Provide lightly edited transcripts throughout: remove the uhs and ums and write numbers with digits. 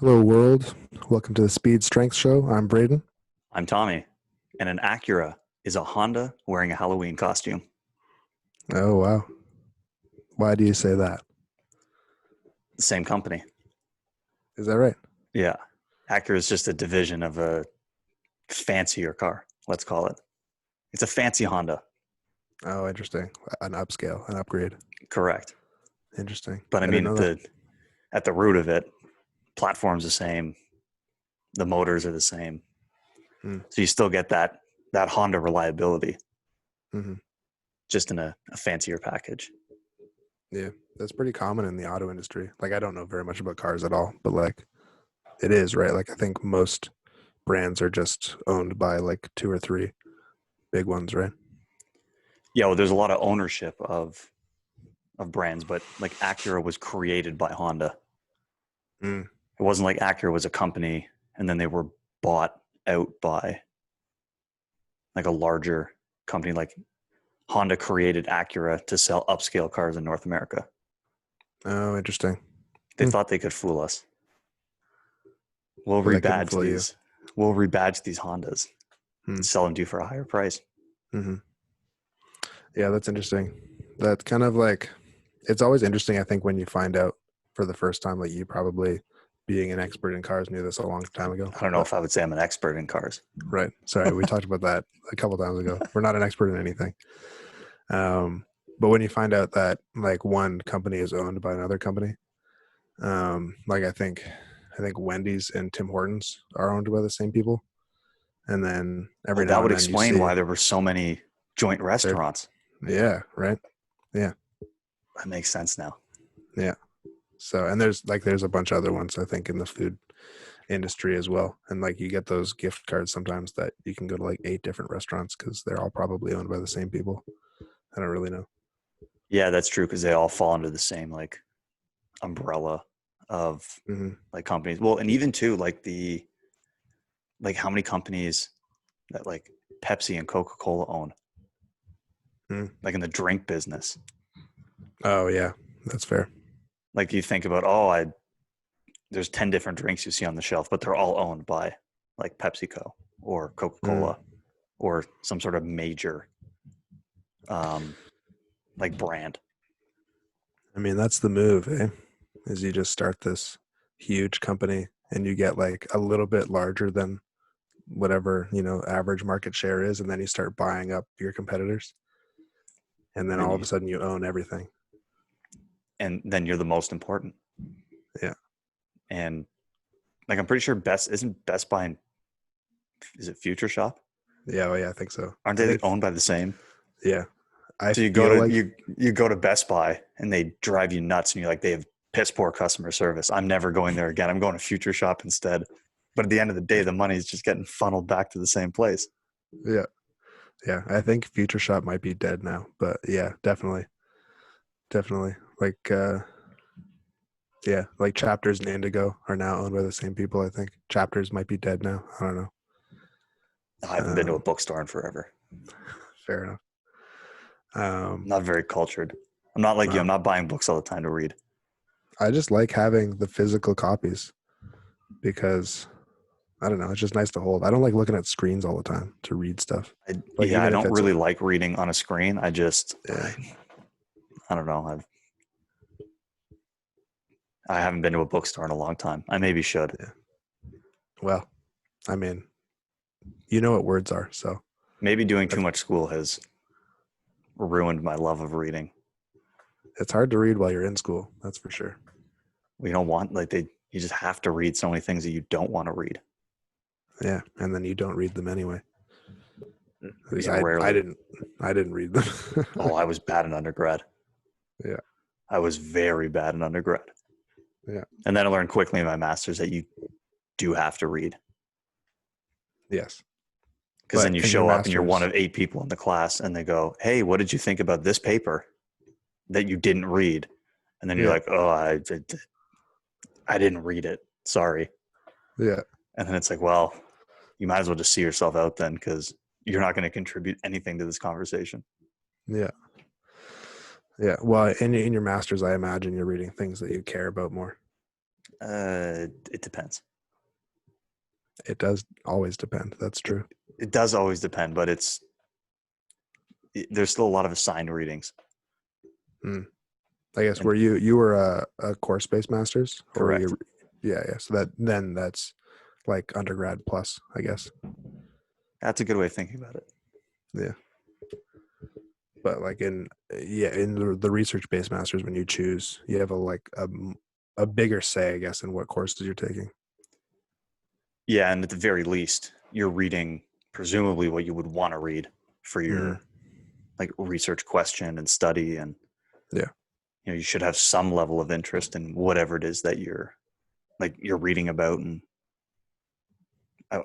Hello, world. Welcome to the Speed Strength Show. I'm Braden. I'm Tommy, and an Acura is a Honda wearing a Halloween costume. Oh, wow. Why do you say that? Same company. Is that right? Yeah. Acura is just a division of a fancier car, let's call it. It's a fancy Honda. Oh, interesting. An upscale, an upgrade. Correct. Interesting. But I I didn't mean, know that. at the root of it, platform's the same, the motors are the same. Hmm. So you still get that Honda reliability, Hmm. just in a fancier package. Yeah, that's pretty common in the auto industry. Like, I don't know very much about cars at all, but like, it is, right? Like, I think most brands are just owned by like two or three big ones, right? Yeah, well, there's a lot of ownership of brands, but like Acura was created by Honda. Mm. It wasn't like Acura was a company and then they were bought out by like a larger company. Like Honda created Acura to sell upscale cars in North America. Oh, interesting. They Hmm. thought they could fool us. We'll But they couldn't rebadge fool you. these. We'll rebadge these Hondas Hmm. and sell them to you for a higher price. Hmm. Yeah, that's interesting. That's kind of like, it's always interesting, I think, when you find out for the first time, like you probably being an expert in cars knew this a long time ago. I don't know But if I would say I'm an expert in cars. right. Sorry, we talked about that a couple times ago. We're not an expert in anything. Um, but when you find out that like one company is owned by another company, like I think Wendy's and Tim Hortons are owned by the same people. And then Well, every that now would and then you explain see why there were so many joint they're, restaurants. yeah, right. Yeah. That makes sense now. Yeah. So, and there's a bunch of other ones, I think, in the food industry as well. And like you get those gift cards sometimes that you can go to like 8 different restaurants because they're all probably owned by the same people. I don't really know. Yeah, that's true because they all fall under the same like umbrella of Hmm. like companies. Well, and even too like how many companies that like Pepsi and Coca-Cola own, Mm. like in the drink business. Oh yeah, that's fair. Like you think about, oh, I there's 10 different drinks you see on the shelf, but they're all owned by like PepsiCo or Mm. Coca-Cola or some sort of major um like brand. I mean, that's the move, eh? Is you just start this huge company and you get like a little bit larger than whatever, average market share is, and then you start buying up your competitors. And then And then all of a you sudden you own everything. and then you're the most important. Yeah. And like I'm pretty sure Best Buy and is it Future Shop? Yeah, oh yeah, I think so. Aren't I they think owned by the same? yeah. I So feel like you go to Best Buy and they drive you nuts and you're like they have piss poor customer service. I'm never going there again. I'm going to Future Shop instead. But at the end of the day, the money is just getting funneled back to the same place. yeah. Yeah, I think Future Shop might be dead now, but yeah, definitely. Definitely. Yeah, like Chapters and Indigo are now owned by the same people, I think. Chapters might be dead now. I don't know. I haven't been to a Um, bookstore in forever. Fair enough. I'm Um, not very cultured. I'm not like you. I'm no, not buying books all the time to read. I just like having the physical copies because I don't know, it's just nice to hold. I don't like looking at screens all the time to read stuff. Like Yeah, I even if don't it's really like reading on a screen. yeah, I don't know. I haven't been to a bookstore in a long time. I maybe should. yeah. Well, I mean, you know what words are, so Maybe doing too that's, much school has ruined my love of reading. it's hard to read while you're in school, that's for sure. We don't want like they. You just have to read so many things that you don't want to read. Yeah, and then you don't read them anyway. At least Yeah, I rarely. didn't read them. Oh, I was bad in undergrad. Yeah, I was very bad in undergrad. yeah, And then I learned quickly in my master's that you do have to read yes. because then But you in your show up and you're one master's, of 8 people in the class and they go, hey, what did you think about this paper that you didn't read? And then you're yeah, like, oh, I didn't read it. Sorry. yeah, And then it's like, well, you might as well just see yourself out then because you're not going to contribute anything to this conversation. yeah, yeah. Well, in your master's, I imagine you're reading things that you care about more. It depends. It does always depend. That's true. It does always depend, but there's still a lot of assigned readings. Hmm. I guess And were you were a course-based master's, or were correct. you? Yeah. So that's like undergrad plus, I guess. That's a good way of thinking about it. Yeah. But like in the research-based masters, when you choose, you have a bigger say, I guess, in what courses you're taking. Yeah, and at the very least, you're reading presumably what you would want to read for Mm, your like research question and study, and yeah. you should have some level of interest in whatever it is that you're reading about, and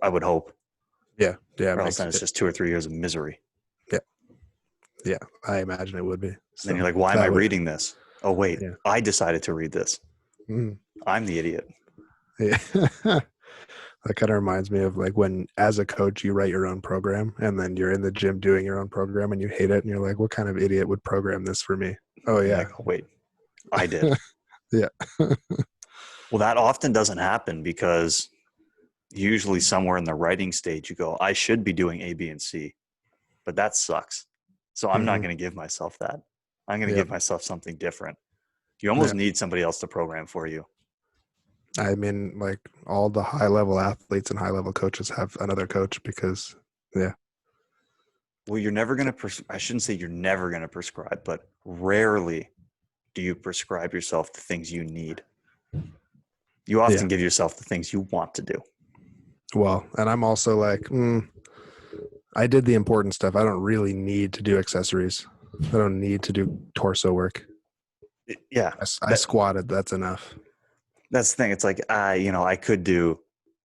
I would hope, Yeah. Yeah. It or else makes then it's it. just 2 or 3 years of misery. Yeah. Yeah. I imagine it would be. And then So you're like, why am I that would. reading this? Oh wait, Yeah. I decided to read this. Mm, I'm the idiot. yeah. That kind of reminds me of like when, as a coach, you write your own program and then you're in the gym doing your own program and you hate it and you're like, what kind of idiot would program this for me? Oh, And you're yeah. like, oh wait, I did. Yeah. Well, that often doesn't happen because usually somewhere in the writing stage, you go, I should be doing A, B, and C, but that sucks. So I'm not Hmm. going to give myself that. I'm going to Yeah. give myself something different. You almost Yeah. need somebody else to program for you. I mean, like all the high level athletes and high level coaches have another coach because, yeah. Well, you're never going to, I shouldn't say you're never going to prescribe, but rarely do you prescribe yourself the things you need. You often Yeah. give yourself the things you want to do. Well, and I'm also like, I did the important stuff. I don't really need to do accessories. I don't need to do torso work. Yeah. I squatted. That's enough. That's the thing. It's like, I could do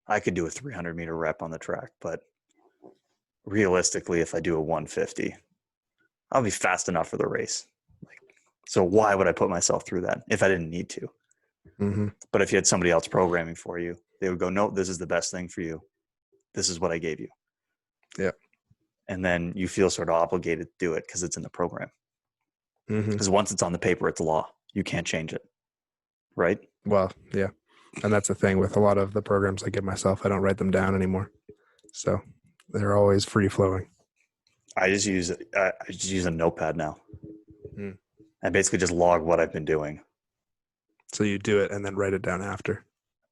a 300-meter rep on the track, but realistically, if I do a 150, I'll be fast enough for the race. Like, so why would I put myself through that if I didn't need to? Hmm. But if you had somebody else programming for you, they would go, no, this is the best thing for you. This is what I gave you. Yeah. And then you feel sort of obligated to do it because it's in the program. Hmm. Because once it's on the paper, it's law. You can't change it. Right? Well, yeah. And that's the thing with a lot of the programs I give myself, I don't write them down anymore. So they're always free flowing. I just use a notepad now. Hmm. I basically just log what I've been doing. So you do it and then write it down after.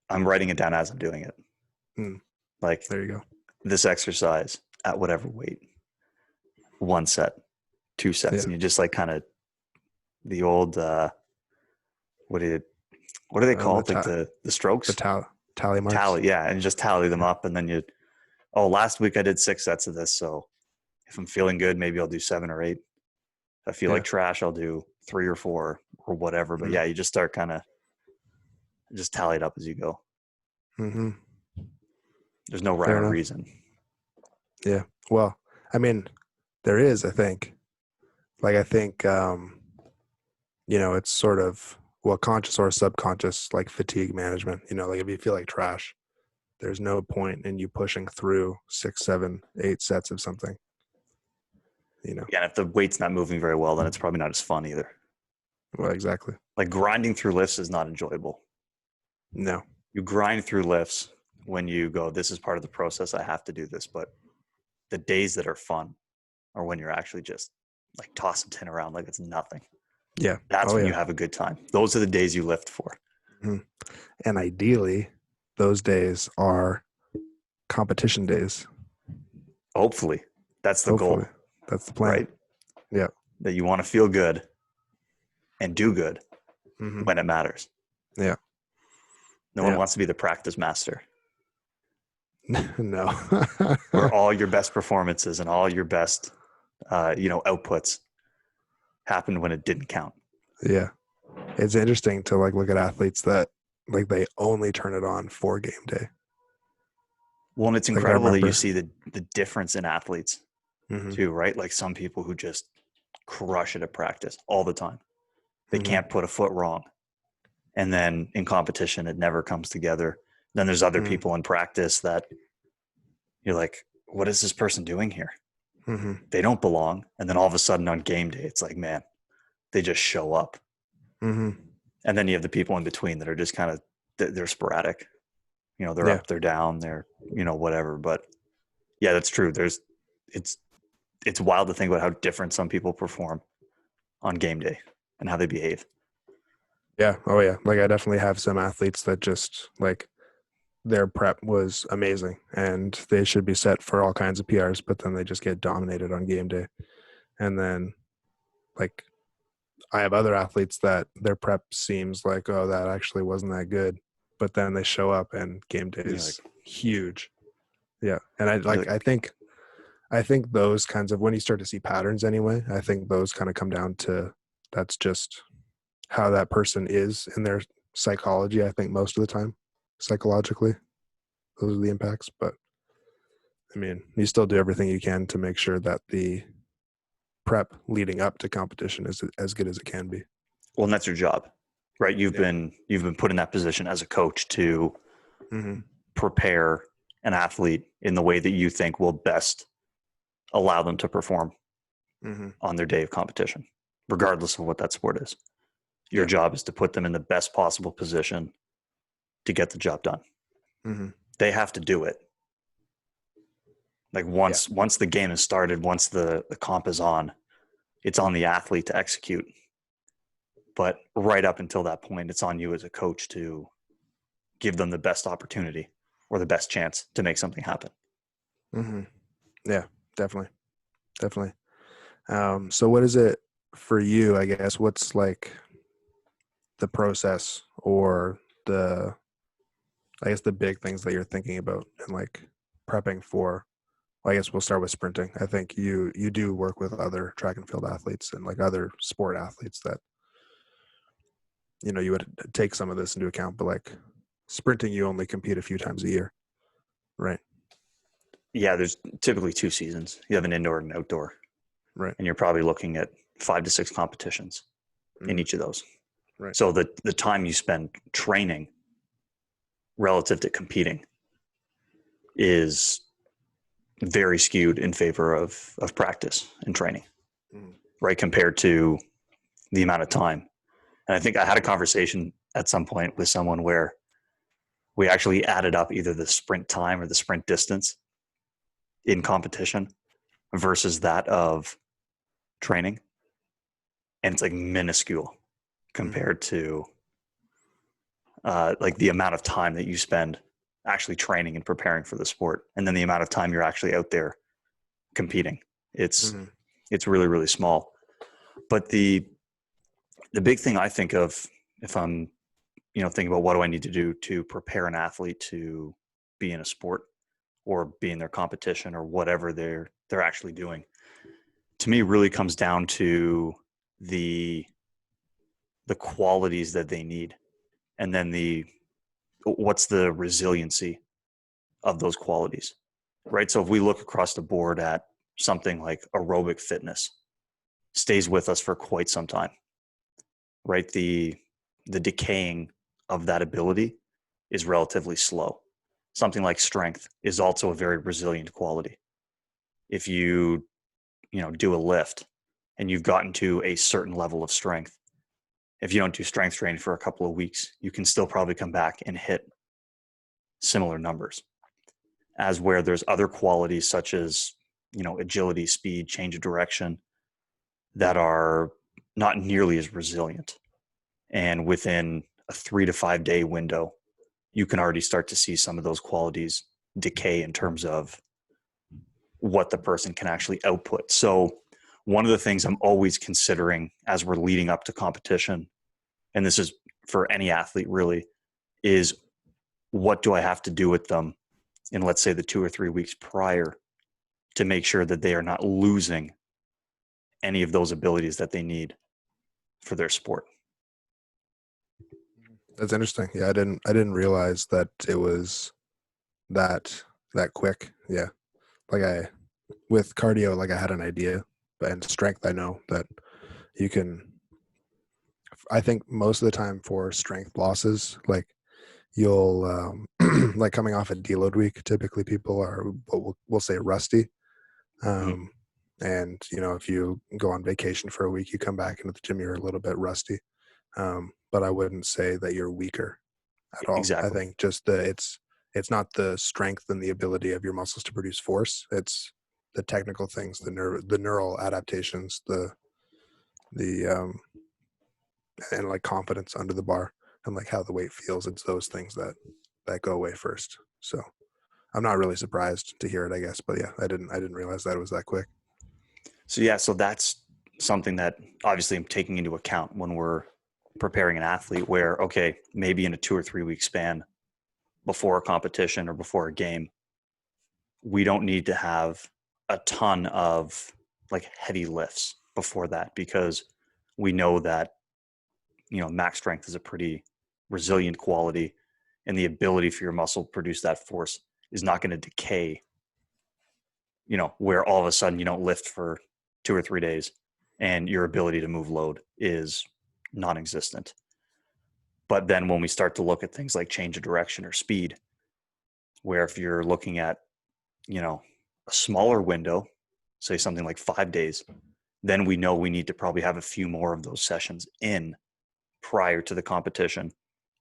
I'm writing it down as I'm doing it. Hmm. Like There you go. this exercise at whatever weight, 1 set, 2 sets, Yeah. and you just like kind of the old what do they call it? Like the strokes, Tally marks. tally, yeah, and you just tally them up, and then last week I did 6 sets of this, so if I'm feeling good, maybe I'll do 7 or 8. If I feel like trash, I'll do 3 or 4 or whatever. But yeah, you just start kind of just tally it up as you go. Mm-hmm. There's no rhyme or reason. Yeah. Well, I mean, there is, I think. Like, I think, it's sort of, well, conscious or subconscious, like fatigue management. Like if you feel like trash, there's no point in you pushing through 6, 7, 8 sets of something. Yeah, and if the weight's not moving very well, then it's probably not as fun either. Well, exactly. Like grinding through lifts is not enjoyable. No. You grind through lifts when you go, this is part of the process. I have to do this. But the days that are fun are when you're actually just like tossing tin around like it's nothing. Yeah. That's when you have a good time. Those are the days you lift for. Mm-hmm. And ideally, those days are competition days. Hopefully. That's the goal. That's the plan. Right? Yeah. That you want to feel good and do good when it matters. Yeah. No one wants to be the practice master. No. Where all your best performances and all your best, outputs happened when it didn't count. Yeah. It's interesting to like look at athletes that like they only turn it on for game day. Well, and it's incredible that you see the difference in athletes too, right? Like some people who just crush it at practice all the time. They can't put a foot wrong. And then in competition, it never comes together. Then there's other people in practice that you're like, what is this person doing here? They don't belong. And then all of a sudden on game day, it's like, man, they just show up. And then you have the people in between that are just kind of they're sporadic. They're Yeah. up, they're down, they're whatever. But yeah, that's true. It's it's wild to think about how different some people perform on game day and how they behave. Yeah. Oh yeah. Like I definitely have some athletes that just like their prep was amazing and they should be set for all kinds of PRs, but then they just get dominated on game day. And then like I have other athletes that their prep seems like, oh, that actually wasn't that good. But then they show up and game day You're like, is huge. Yeah. And I you're like like, I think those kinds of when you start to see patterns anyway, I think those kind of come down to that's just how that person is in their psychology, I think most of the time, psychologically. Those are the impacts. But I mean, you still do everything you can to make sure that the prep leading up to competition is as good as it can be. well, and that's your job, right? You've Yeah. been put in that position as a coach to Mm-hmm. prepare an athlete in the way that you think will best allow them to perform Mm-hmm. on their day of competition, regardless of what that sport is. Your Yeah. job is to put them in the best possible position to get the job done. Mm-hmm. They have to do it. Like Yeah. once the game is started, once the comp is on, it's on the athlete to execute. But right up until that point, it's on you as a coach to give them the best opportunity or the best chance to make something happen. Mm-hmm. Yeah, definitely. Definitely. So what is it for you, I guess? What's like the process or I guess the big things that you're thinking about and like prepping for? Well, I guess we'll start with sprinting. I think you do work with other track and field athletes and like other sport athletes that you would take some of this into account, but like sprinting, you only compete a few times a year, right? Yeah, there's typically 2 seasons. You have an indoor and outdoor, Right. and you're probably looking at 5 to 6 competitions in Mm-hmm. each of those. Right. So the time you spend training relative to competing is very skewed in favor of practice and training, Mm-hmm. right? Compared to the amount of time. And I think I had a conversation at some point with someone where we actually added up either the sprint time or the sprint distance in competition versus that of training. And it's like minuscule Mm-hmm. compared to like the amount of time that you spend actually training and preparing for the sport. And then the amount of time you're actually out there competing. It's Mm-hmm. it's really, really small. But the big thing I think of if I'm, thinking about what do I need to do to prepare an athlete to be in a sport or be in their competition or whatever they're actually doing, to me really comes down to the qualities that they need, and then the what's the resiliency of those qualities, right? So if we look across the board at something like aerobic fitness, stays with us for quite some time, right? The decaying of that ability is relatively slow. Something like strength is also a very resilient quality. If you do a lift and you've gotten to a certain level of strength, if you don't do strength training for a couple of weeks, you can still probably come back and hit similar numbers. As where there's other qualities such as, agility, speed, change of direction that are not nearly as resilient. And within a 3 to 5 day window, you can already start to see some of those qualities decay in terms of what the person can actually output. So one of the things I'm always considering as we're leading up to competition, and this is for any athlete really, is what do I have to do with them in, let's say, the 2 or 3 weeks prior to make sure that they are not losing any of those abilities that they need for their sport. That's interesting. Yeah, I didn't realize that it was that quick. Yeah. Like with cardio, like I had an idea, but and strength, I know that you can. I think most of the time for strength losses, like you'll like coming off a deload week. Typically, people are what we'll say rusty. Mhm. Um, and if you go on vacation for a week, you come back into the gym, you're a little bit rusty. But I wouldn't say that you're weaker. at all. I Exactly. think just it's not the strength and the ability of your muscles to produce force. It's the technical things, the neural adaptations, the and like confidence under the bar and like how the weight feels. It's those things that go away first. So I'm not really surprised to hear it, I guess. But yeah, I didn't realize that it was that quick. So yeah, so that's something that obviously I'm taking into account when we're preparing an athlete where, okay, maybe in a 2 or 3 week span before a competition or before a game, we don't need to have a ton of like heavy lifts before that, because we know that, max strength is a pretty resilient quality, and the ability for your muscle to produce that force is not going to decay, where all of a sudden you don't lift for 2 or 3 days and your ability to move load is non-existent. But then when we start to look at things like change of direction or speed, where if you're looking at, a smaller window, say something like 5 days, then we know we need to probably have a few more of those sessions in prior to the competition,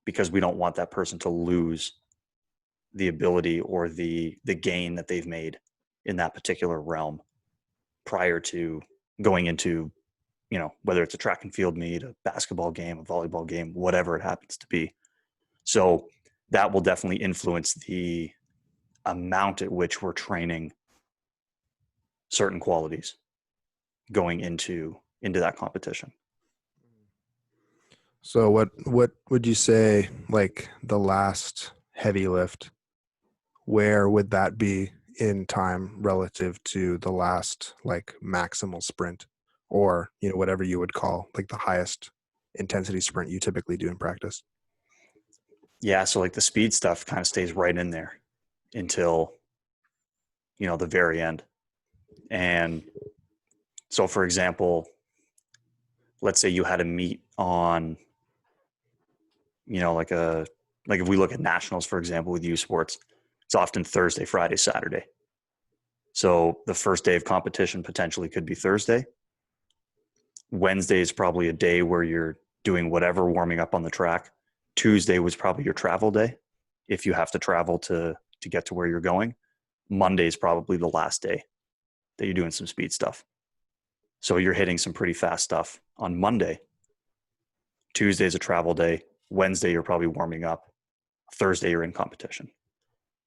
because we don't want that person to lose the ability or the gain that they've made in that particular realm prior to going into, whether it's a track and field meet, a basketball game, a volleyball game, whatever it happens to be. So that will definitely influence the amount at which we're training certain qualities going into that competition. So what would you say like the last heavy lift? Where would that be in time relative to the last like maximal sprint, or whatever you would call like the highest intensity sprint you typically do in practice? Yeah, so like the speed stuff kind of stays right in there until, the very end. And so for example, let's say you had a meet on, like if we look at nationals, for example, with U Sports, it's often Thursday, Friday, Saturday. So the first day of competition potentially could be Thursday. Wednesday is probably a day where you're doing whatever warming up on the track. Tuesday was probably your travel day, if you have to travel to get to where you're going. Monday is probably the last day that you're doing some speed stuff. So you're hitting some pretty fast stuff on Monday. Tuesday is a travel day. Wednesday, you're probably warming up. Thursday, you're in competition.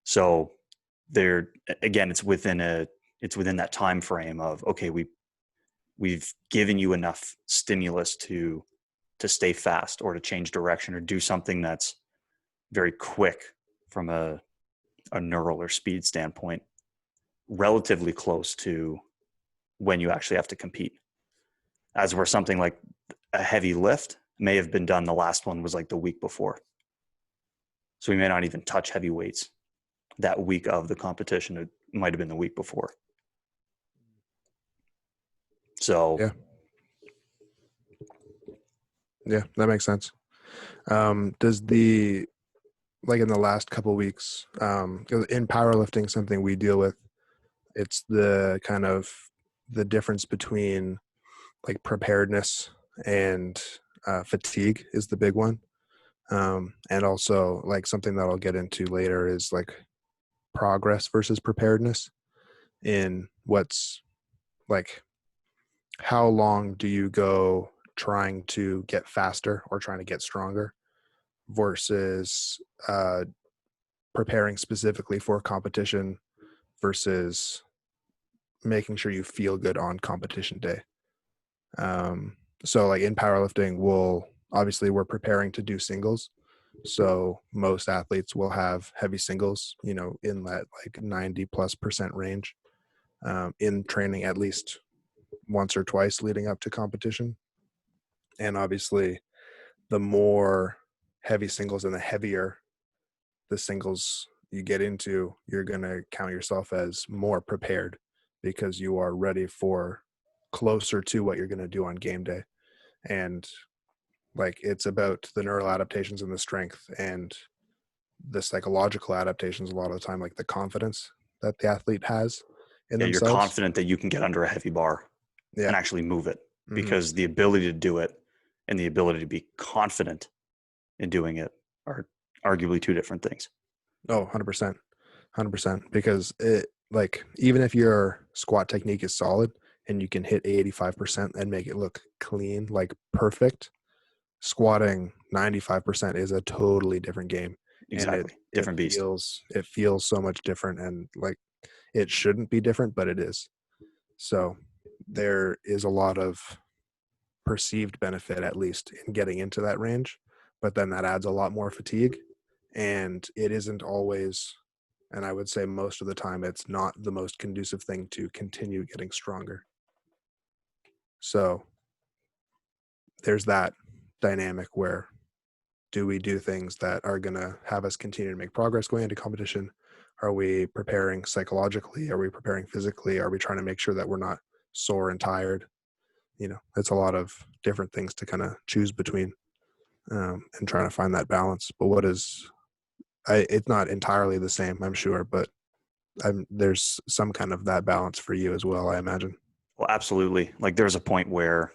So there, again, it's within that time frame of, okay, we've given you enough stimulus to stay fast or to change direction or do something that's very quick from a neural or speed standpoint, relatively close to when you actually have to compete. As where something like a heavy lift may have been done, the last one was like the week before. So we may not even touch heavy weights that week of the competition. It might have been the week before. So Yeah, that makes sense. Does the like in the last couple of weeks, 'cause in powerlifting, something we deal with, it's the kind of the difference between like preparedness and fatigue is the big one. And also like something that I'll get into later is like progress versus preparedness in what's like how long do you go trying to get faster or trying to get stronger versus preparing specifically for competition versus making sure you feel good on competition day. So like in powerlifting, we're preparing to do singles. So most athletes will have heavy singles, in that like 90+% range, in training at least once or twice leading up to competition. And obviously the more heavy singles and the heavier the singles you get into, you're going to count yourself as more prepared because you are ready for closer to what you're going to do on game day. And like it's about the neural adaptations and the strength and the psychological adaptations a lot of the time, like the confidence that the athlete has in yeah, you're themselves. confident that you can get under a heavy bar Yeah. and actually move it, Mm-hmm. because the ability to do it and the ability to be confident in doing it are arguably two different things. Oh, 100%. 100%. Because it, like, even if your squat technique is solid and you can hit 85% and make it look clean, like perfect, squatting 95% is a totally different game. And Exactly. Different beast. it feels so much different, and like it shouldn't be different, but it is. So there is a lot of perceived benefit, at least, in getting into that range, but then that adds a lot more fatigue, and it isn't always, and I would say most of the time, it's not the most conducive thing to continue getting stronger. So there's that dynamic where, do we do things that are going to have us continue to make progress going into competition? Are we preparing psychologically? Are we preparing physically? Are we trying to make sure that we're not sore and tired? It's a lot of different things to kind of choose between, and trying to find that balance. But it's not entirely the same, I'm sure, but there's some kind of that balance for you as well, I imagine. Well, absolutely. Like there's a point where,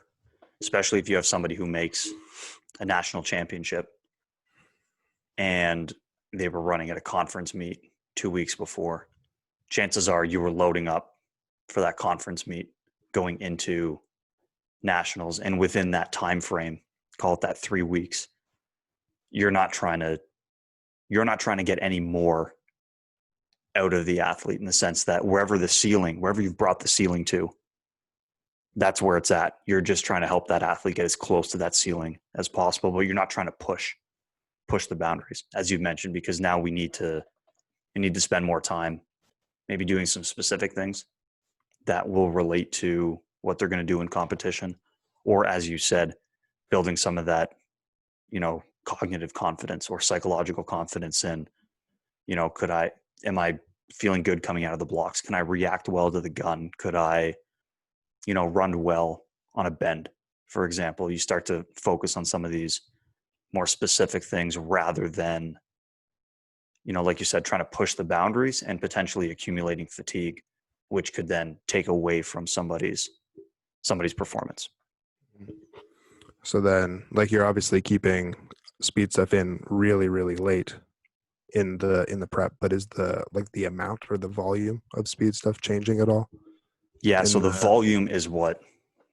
especially if you have somebody who makes a national championship and they were running at a conference meet 2 weeks before, chances are you were loading up for that conference meet going into nationals, and within that time frame, call it that 3 weeks, you're not trying to get any more out of the athlete, in the sense that wherever you've brought the ceiling to, that's where it's at. You're just trying to help that athlete get as close to that ceiling as possible, but you're not trying to push the boundaries, as you've mentioned, because now we need to spend more time maybe doing some specific things that will relate to what they're going to do in competition, or, as you said, building some of that, cognitive confidence or psychological confidence in, am I feeling good coming out of the blocks? Can I react well to the gun? Could I, run well on a bend, for example? You start to focus on some of these more specific things rather than, like you said, trying to push the boundaries and potentially accumulating fatigue, which could then take away from somebody's performance. So then, like, you're obviously keeping speed stuff in really, really late in the prep, but is the amount or the volume of speed stuff changing at all? Yeah, so the volume is what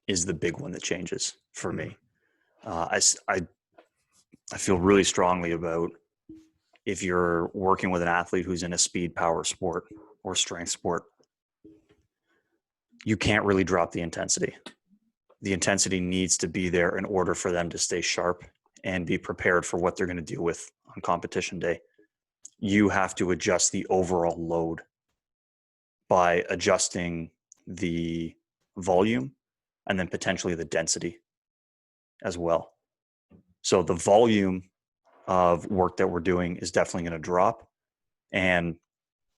is the big one that changes for me. I feel really strongly about, if you're working with an athlete who's in a speed power sport or strength sport, you can't really drop the intensity. The intensity needs to be there in order for them to stay sharp and be prepared for what they're going to deal with on competition day. You have to adjust the overall load by adjusting the volume and then potentially the density as well. So the volume of work that we're doing is definitely going to drop. And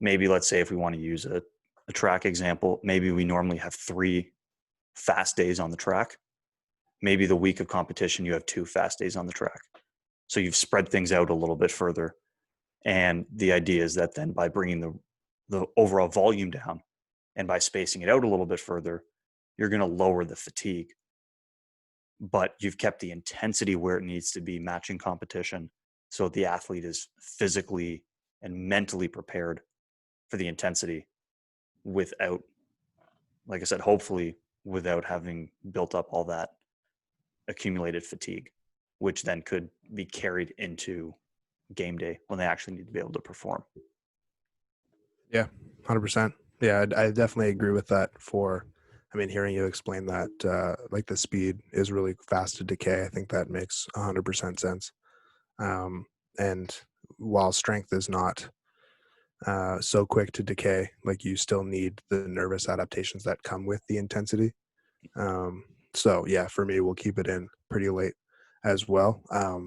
maybe, let's say, if we want to use a track example, maybe we normally have 3 fast days on the track. Maybe the week of competition, you have 2 fast days on the track. So you've spread things out a little bit further. And the idea is that then by bringing the overall volume down and by spacing it out a little bit further, you're going to lower the fatigue. But you've kept the intensity where it needs to be, matching competition, so the athlete is physically and mentally prepared for the intensity without, like I said, hopefully without having built up all that accumulated fatigue, which then could be carried into game day when they actually need to be able to perform. Yeah, 100%. Yeah, I definitely agree with that. Hearing you explain that, like, the speed is really fast to decay, I think that makes 100% sense. And while strength is not so quick to decay, like, you still need the nervous adaptations that come with the intensity. So yeah, for me, we'll keep it in pretty late as well. I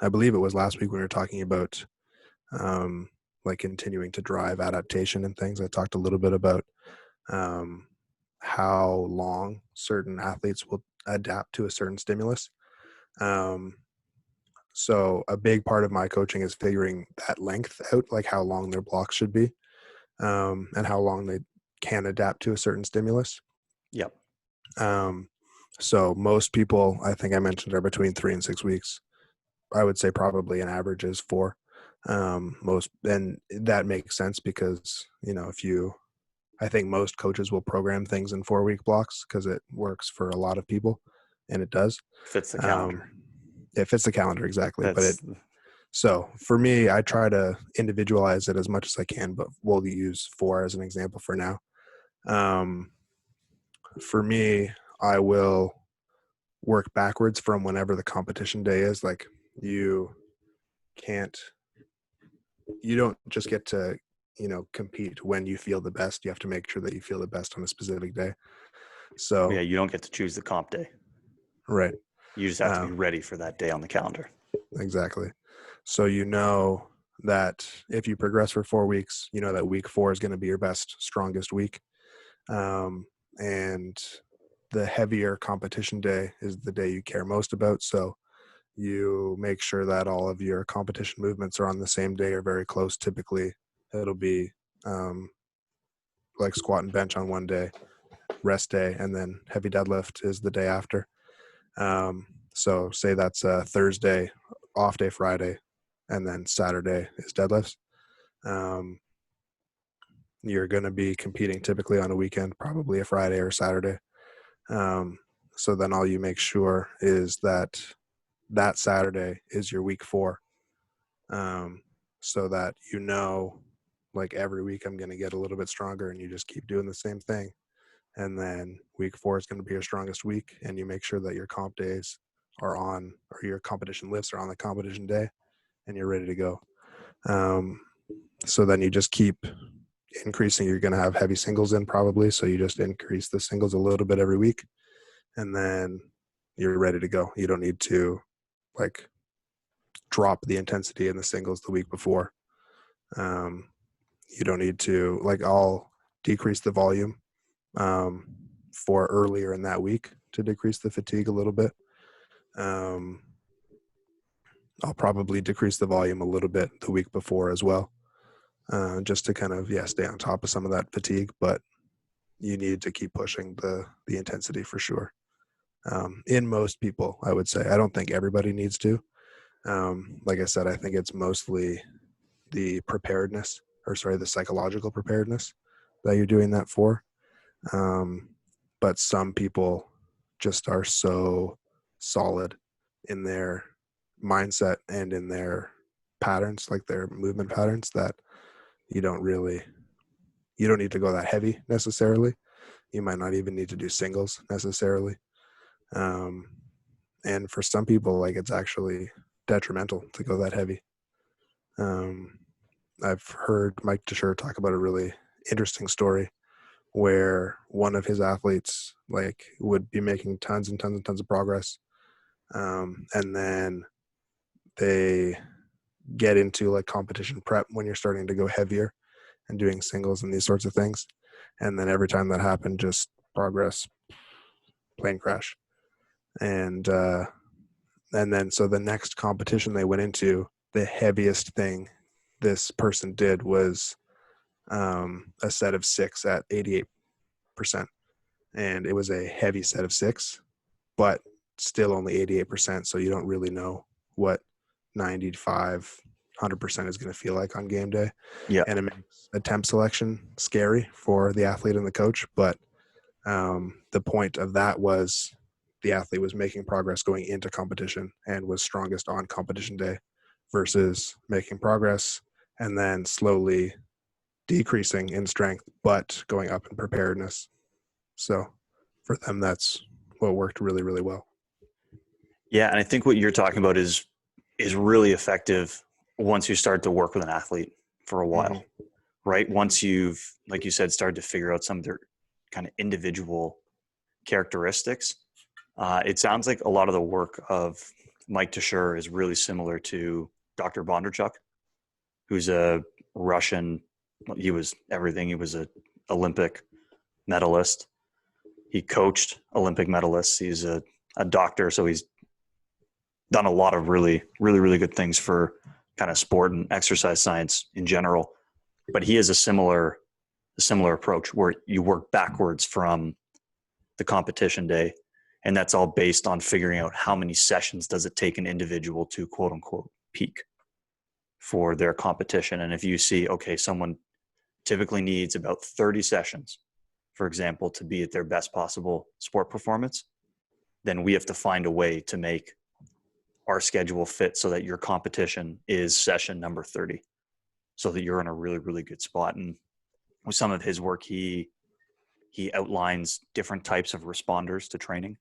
believe it was last week, when we were talking about like continuing to drive adaptation and things. I talked a little bit about how long certain athletes will adapt to a certain stimulus. So a big part of my coaching is figuring that length out, like how long their blocks should be, and how long they can adapt to a certain stimulus. Yep. So most people, I think I mentioned, are between 3 and 6 weeks. I would say probably an average is 4. Most, and that makes sense because, I think most coaches will program things in 4-week blocks because it works for a lot of people, and it does. Fits the Um, calendar. it fits the calendar exactly, That's so for me, I try to individualize it as much as I can, but we'll use 4 as an example for now. Um, for me, I will work backwards from whenever the competition day is. Like you can't, you don't just get to, compete when you feel the best. You have to make sure that you feel the best on a specific day. So, yeah. You don't get to choose the comp day. right. You just have to be ready for that day on the calendar. Exactly. So that if you progress for 4 weeks, that week 4 is going to be your best, strongest week. And the heavier competition day is the day you care most about. So you make sure that all of your competition movements are on the same day or very close. Typically, it'll be like squat and bench on one day, rest day, and then heavy deadlift is the day after. So say that's a Thursday, off day Friday, and then Saturday is deadlifts. You're going to be competing typically on a weekend, probably a Friday or Saturday. So then all you make sure is that Saturday is your week 4. So that, like every week I'm going to get a little bit stronger, and you just keep doing the same thing. And then week 4 is going to be your strongest week, and you make sure that your comp days are on, or your competition lifts are on the competition day, and you're ready to go. So then you just keep increasing. You're going to have heavy singles in probably, so you just increase the singles a little bit every week, and then you're ready to go. You don't need to like drop the intensity in the singles the week before. You don't need to, like, I'll decrease the volume for earlier in that week to decrease the fatigue a little bit. I'll probably decrease the volume a little bit the week before as well, just to kind of, stay on top of some of that fatigue. But you need to keep pushing the intensity for sure. In most people, I would say. I don't think everybody needs to. Like I said, I think it's mostly the preparedness, the psychological preparedness that you're doing that for. But some people just are so solid in their mindset and in their patterns, like their movement patterns, that you don't need to go that heavy necessarily. You might not even need to do singles necessarily. And for some people, like, it's actually detrimental to go that heavy. I've heard Mike Teixeira talk about a really interesting story where one of his athletes like would be making tons and tons and tons of progress. And then they get into like competition prep when you're starting to go heavier and doing singles and these sorts of things. And then every time that happened, just progress, plane crash. And then so the next competition they went into, the heaviest thing this person did was a set of 6 at 88%. And it was a heavy set of 6, but still only 88%. So you don't really know what 95, 100% is going to feel like on game day. Yeah. And it makes attempt selection scary for the athlete and the coach. But the point of that was the athlete was making progress going into competition and was strongest on competition day versus making progress and then slowly decreasing in strength, but going up in preparedness. So for them, that's what worked really, really well. Yeah. And I think what you're talking about is really effective once you start to work with an athlete for a while, right? Once you've, like you said, started to figure out some of their kind of individual characteristics. It sounds like a lot of the work of Mike Teixeira is really similar to Dr. Bondarchuk, who's a Russian. He was everything. He was an Olympic medalist. He coached Olympic medalists. He's a doctor, so he's done a lot of really, really, really good things for kind of sport and exercise science in general. But he has a similar approach where you work backwards from the competition day And that's all based on figuring out how many sessions does it take an individual to quote unquote peak for their competition. And if you see, okay, someone typically needs about 30 sessions, for example, to be at their best possible sport performance, then we have to find a way to make our schedule fit so that your competition is session number 30, so that you're in a really, really good spot. And with some of his work, he outlines different types of responders to training.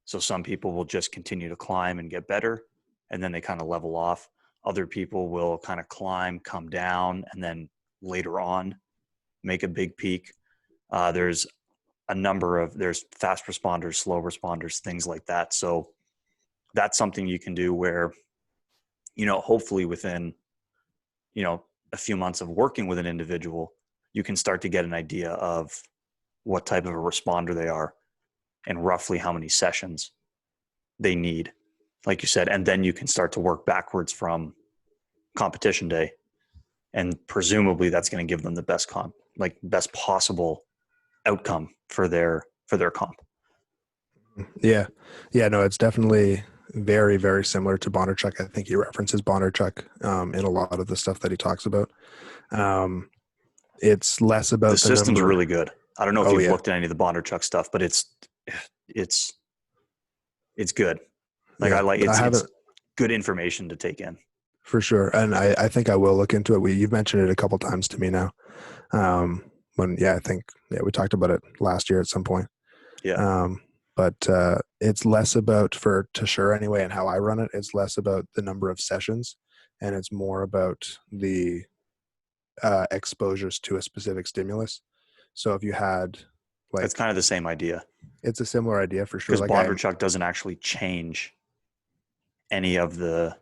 So some people will just continue to climb and get better, and then they kind of level off. Other people will kind of climb, come down, and then later on make a big peak. There's fast responders, slow responders, things like that. So that's something you can do where, hopefully within, a few months of working with an individual, you can start to get an idea of what type of a responder they are and roughly how many sessions they need, like you said. And then you can start to work backwards from competition day. And presumably that's going to give them the best best possible outcome for their comp. Yeah. Yeah, no, it's definitely very, very similar to Bondarchuk. I think he references Bondarchuk in a lot of the stuff that he talks about. It's less about the system's number. Really good. I don't know if you've looked at any of the Bondarchuk stuff, but it's good. It's good information to take in. For sure. And I think I will look into it. You've mentioned it a couple times to me now. I think we talked about it last year at some point. Yeah. But it's less about, for Tashur anyway, and how I run it, it's less about the number of sessions, and it's more about the exposures to a specific stimulus. So if you had it's kind of the same idea. It's a similar idea for sure. Because Bondarchuk doesn't actually change any of the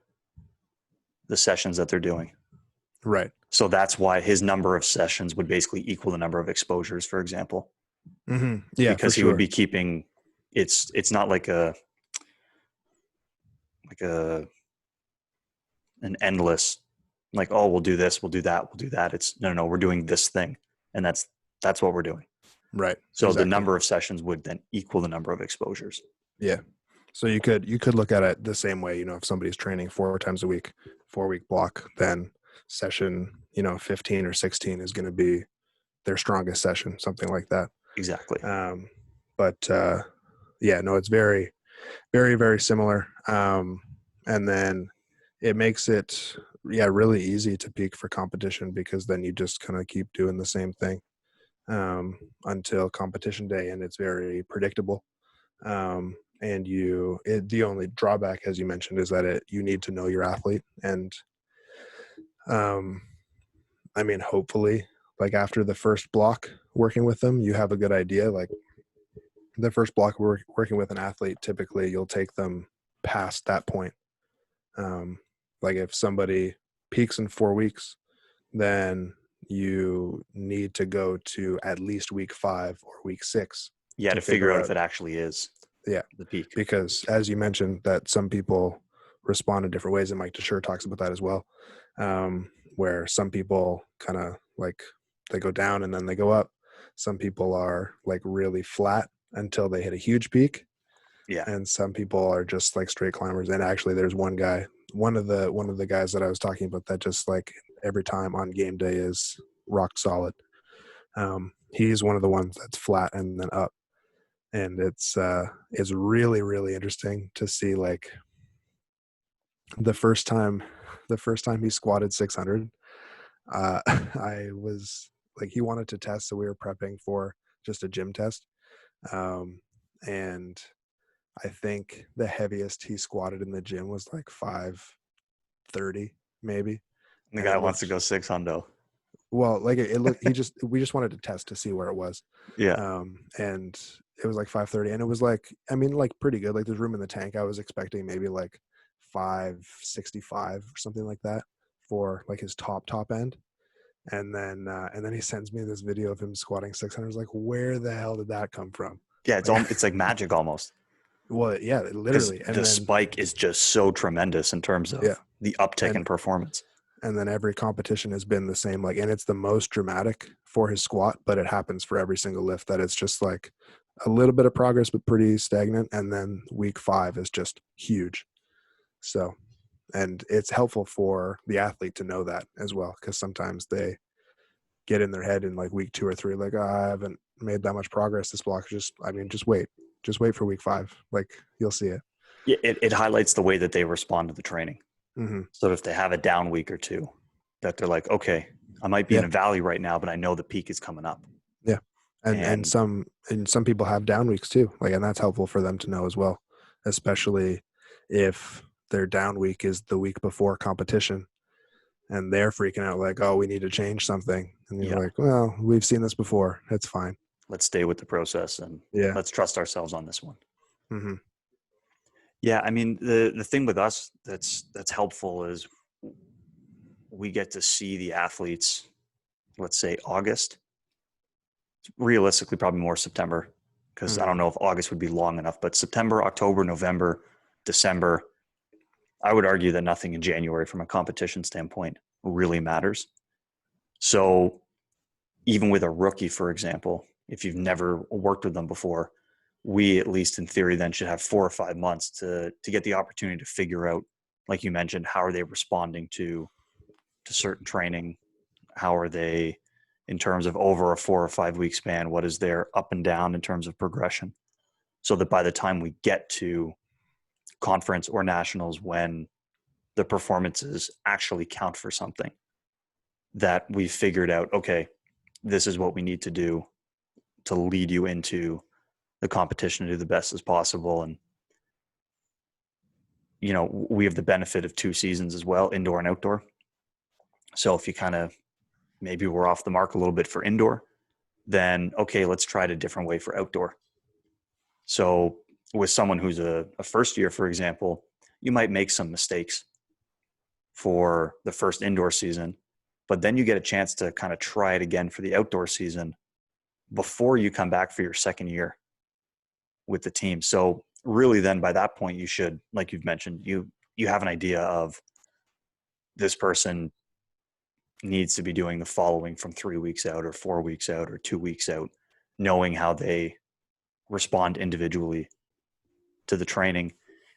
sessions that they're doing. Right. So that's why his number of sessions would basically equal the number of exposures, for example. Mm-hmm. Yeah, because he would be keeping it's not like an endless, like, oh, we'll do this, we'll do that, we'll do that. It's no, we're doing this thing, and that's what we're doing. Right. So exactly. The number of sessions would then equal the number of exposures. Yeah. So you could look at it the same way. If somebody's training 4 times a week, 4-week block, then session 15 or 16 is going to be their strongest session, something like that. Exactly. It's very, very, very similar. And then it makes it, really easy to peak for competition, because then you just kind of keep doing the same thing until competition day, and it's very predictable. And the only drawback, as you mentioned, is that you need to know your athlete. And hopefully, like after the first block working with them, you have a good idea. Like the first block working with an athlete, typically you'll take them past that point. Like if somebody peaks in 4 weeks, then you need to go to at least week 5 or week 6. Yeah, to figure out if it actually is the peak. Because as you mentioned, that some people respond in different ways, and Mike Tashur talks about that as well, where some people kind of like they go down and then they go up. Some people are like really flat until they hit a huge peak. Yeah. And some people are just like straight climbers. And actually there's one guy, one of the guys that I was talking about, that just like every time on game day is rock solid. He's one of the ones that's flat and then up. And it's really, really interesting to see, like, the first time he squatted 600, I was like, he wanted to test, so we were prepping for just a gym test. And I think the heaviest he squatted in the gym was like 530, maybe. The guy wants to go 600. Well, like we just wanted to test to see where it was. Yeah. And it was like 530, and it was like, pretty good. Like there's room in the tank. I was expecting maybe like 565 or something like that for like his top end. And then he sends me this video of him squatting 600. I was like, where the hell did that come from? Yeah, it's like magic almost. Well, yeah, literally. And the spike is just so tremendous in terms of the uptick in performance. And then every competition has been the same, like, and it's the most dramatic for his squat, but it happens for every single lift, that it's just like a little bit of progress, but pretty stagnant. And then week 5 is just huge. So, and it's helpful for the athlete to know that as well, because sometimes they get in their head in like week 2 or 3, like, oh, I haven't made that much progress. This block is just wait for week 5. Like, you'll see it. Yeah, it highlights the way that they respond to the training. Mm-hmm. So if they have a down week or two, that they're like, okay, I might be in Yeah. a valley right now, but I know the peak is coming up. Yeah. And And some people have down weeks too. Like, and that's helpful for them to know as well, especially if their down week is the week before competition and they're freaking out like, oh, we need to change something. And you're yeah, like, well, we've seen this before. It's fine. let's stay with the process and Yeah. let's trust ourselves on this one. Mm-hmm. Yeah, I mean, the thing with us that's helpful is we get to see the athletes, let's say August, realistically probably more September, because I Mm-hmm. don't know if August would be long enough, but September, October, November, December, I would argue that nothing in January from a competition standpoint really matters. So even with a rookie, for example, if you've never worked with them before, we, at least in theory, then should have 4 or 5 months to get the opportunity to figure out, like you mentioned, how are they responding to certain training? How are they in terms of over a 4 or 5 week span? What is their up and down in terms of progression? So that by the time we get to conference or nationals, when the performances actually count for something, that we figured out, okay, this is what we need to do to lead you into the competition to do the best as possible. And, you know, we have the benefit of 2 seasons as well, indoor and outdoor. So if you kind of, maybe we're off the mark a little bit for indoor, then okay, let's try it a different way for outdoor. So with someone who's a first year, for example, you might make some mistakes for the first indoor season, but then you get a chance to kind of try it again for the outdoor season before you come back for your second year with the team. So really then by that point, you should, like you've mentioned, you have an idea of this person needs to be doing the following from 3 weeks out or 4 weeks out or 2 weeks out, knowing how they respond individually to the training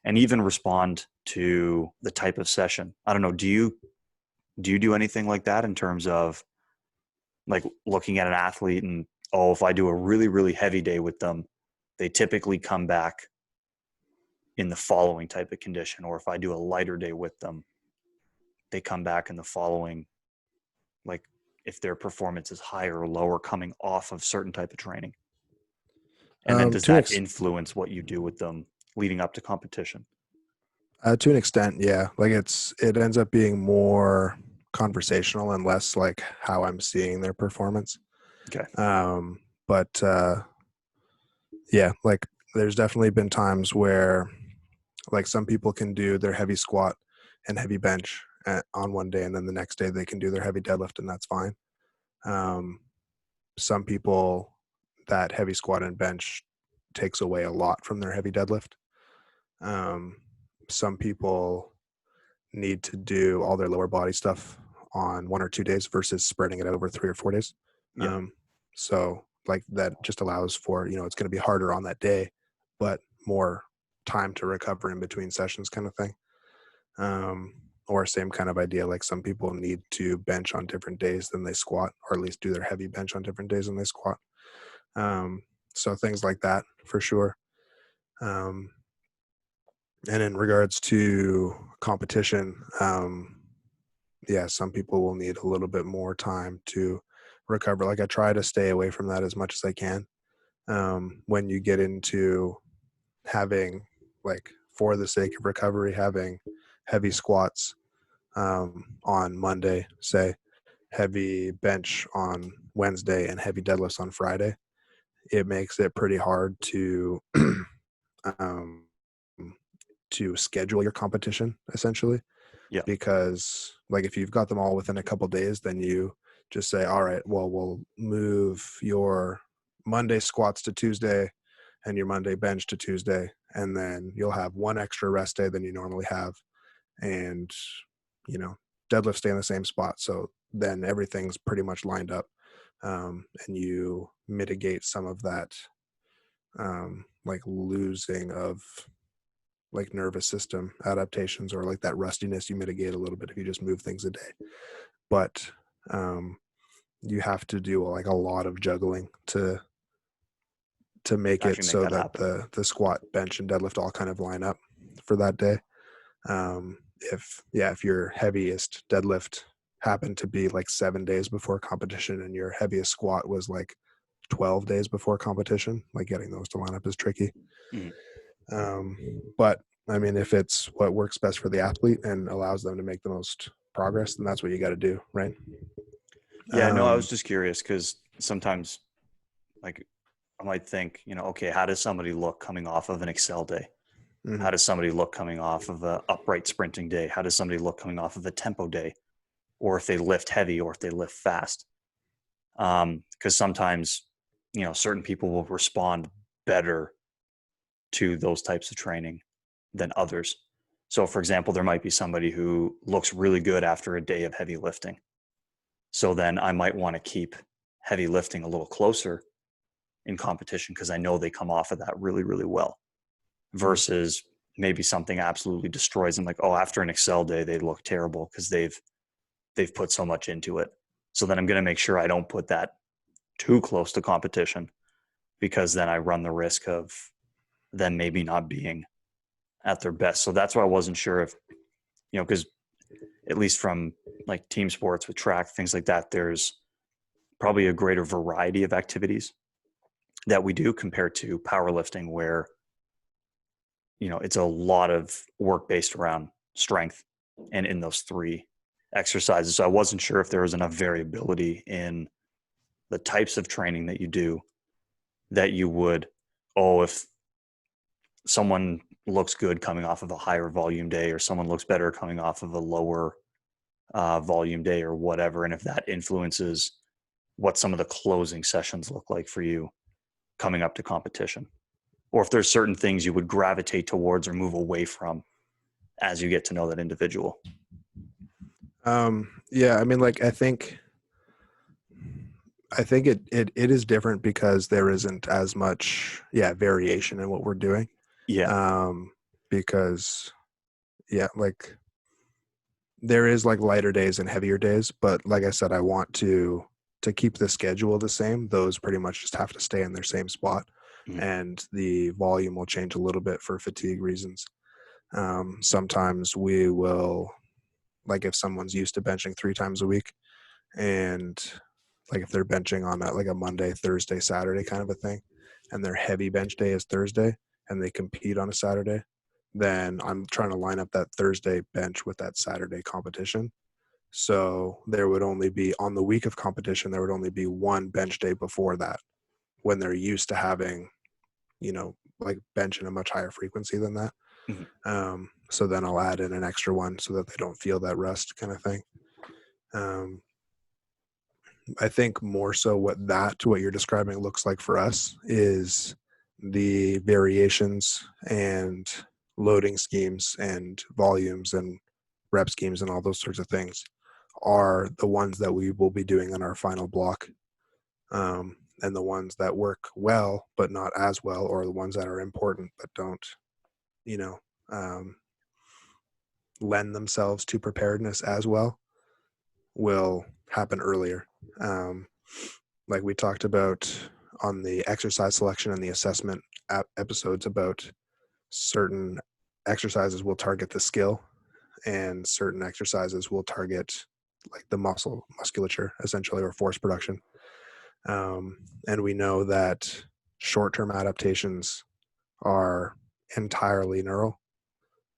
and even respond to the type of session. I don't know, do you do anything like that in terms of like looking at an athlete and, oh, if I do a really, really heavy day with them, they typically come back in the following type of condition, or if I do a lighter day with them, they come back in the following, like if their performance is higher or lower coming off of certain type of training. And then does To an that influence what you do with them leading up to competition? to an extent, yeah. Like, it ends up being more conversational and less like how I'm seeing their performance. Okay. But yeah, like, there's definitely been times where like some people can do their heavy squat and heavy bench on one day, and then the next day they can do their heavy deadlift, and that's fine. Some people, that heavy squat and bench takes away a lot from their heavy deadlift. Some people need to do all their lower body stuff on 1 or 2 days versus spreading it out over 3 or 4 days. Yeah. So like that just allows for, it's going to be harder on that day, but more time to recover in between sessions, kind of thing. Or same kind of idea, like some people need to bench on different days than they squat, or at least do their heavy bench on different days than they squat. So things like that for sure. And in regards to competition, yeah, some people will need a little bit more time to recover. Like, I try to stay away from that as much as I can. When you get into having, like, for the sake of recovery, having heavy squats on Monday, say, heavy bench on Wednesday, and heavy deadlifts on Friday, it makes it pretty hard um, to schedule your competition, essentially. Yeah. Because like if you've got them all within a couple days, then you just say, all right, well, we'll move your Monday squats to Tuesday and your Monday bench to Tuesday, and then you'll have one extra rest day than you normally have, and deadlift stay in the same spot. So then everything's pretty much lined up, and you mitigate some of that like losing of like nervous system adaptations, or like that rustiness you mitigate a little bit if you just move things a day. But you have to do like a lot of juggling to make it Actually make so that that happen. the squat, bench, and deadlift all kind of line up for that day. If your heaviest deadlift happened to be like 7 days before competition and your heaviest squat was like 12 days before competition, like getting those to line up is tricky. Mhm. But I mean, if it's what works best for the athlete and allows them to make the most progress, then that's what you got to do, right? Yeah, no, I Um, was just curious because sometimes, like, I might think, okay, how does somebody look coming off of an Excel day? How mhm. does somebody look coming off of a upright sprinting day? How does somebody look coming off of a tempo day? Or if they lift heavy or if they lift fast? Because sometimes, certain people will respond better to those types of training than others. So, for example, there might be somebody who looks really good after a day of heavy lifting. So then I might want to keep heavy lifting a little closer in competition because I know they come off of that really, really well, Mhm. versus maybe something absolutely destroys them. Like, oh, after an Excel day, they look terrible because they've put so much into it. So then I'm going to make sure I don't put that too close to competition, because then I run the risk of them maybe not being at their best. So that's why I wasn't sure if, because at least from like team sports with track, things like that, there's probably a greater variety of activities that we do compared to powerlifting, where, it's a lot of work based around strength and in those three exercises. So I wasn't sure if there was enough variability in the types of training that you do that you would, oh, if someone looks good coming off of a higher volume day, or someone looks better coming off of a lower volume day, or whatever. And if that influences what some of the closing sessions look like for you coming up to competition, or if there's certain things you would gravitate towards or move away from as you get to know that individual. Yeah, I mean, like I think it is different because there isn't as much variation in what we're doing. Yeah. Um, because like there is like lighter days and heavier days, but like I said, I want to keep the schedule the same. Those pretty much just have to stay in their same spot, Mhm. and the volume will change a little bit for fatigue reasons. Sometimes we will, like if someone's used to benching 3 times a week, and like if they're benching on like a Monday, Thursday, Saturday kind of a thing, and their heavy bench day is Thursday, and they compete on a Saturday, then I'm trying to line up that Thursday bench with that Saturday competition. So there would only be, on the week of competition, there would only be one bench day before that, when they're used to having, like bench in a much higher frequency than that. Mhm. So then I'll add in an extra one so that they don't feel that rust kind of thing. Um, I think more so what you're describing looks like for us is the variations and loading schemes and volumes and rep schemes and all those sorts of things are the ones that we will be doing in our final block. And the ones that work well but not as well, or the ones that are important but don't, you know, um, lend themselves to preparedness as well, will happen earlier. Um, like we talked about on the exercise selection and the assessment episodes, about certain exercises will target the skill, and certain exercises will target like the musculature essentially, or force production. And we know that short-term adaptations are entirely neural.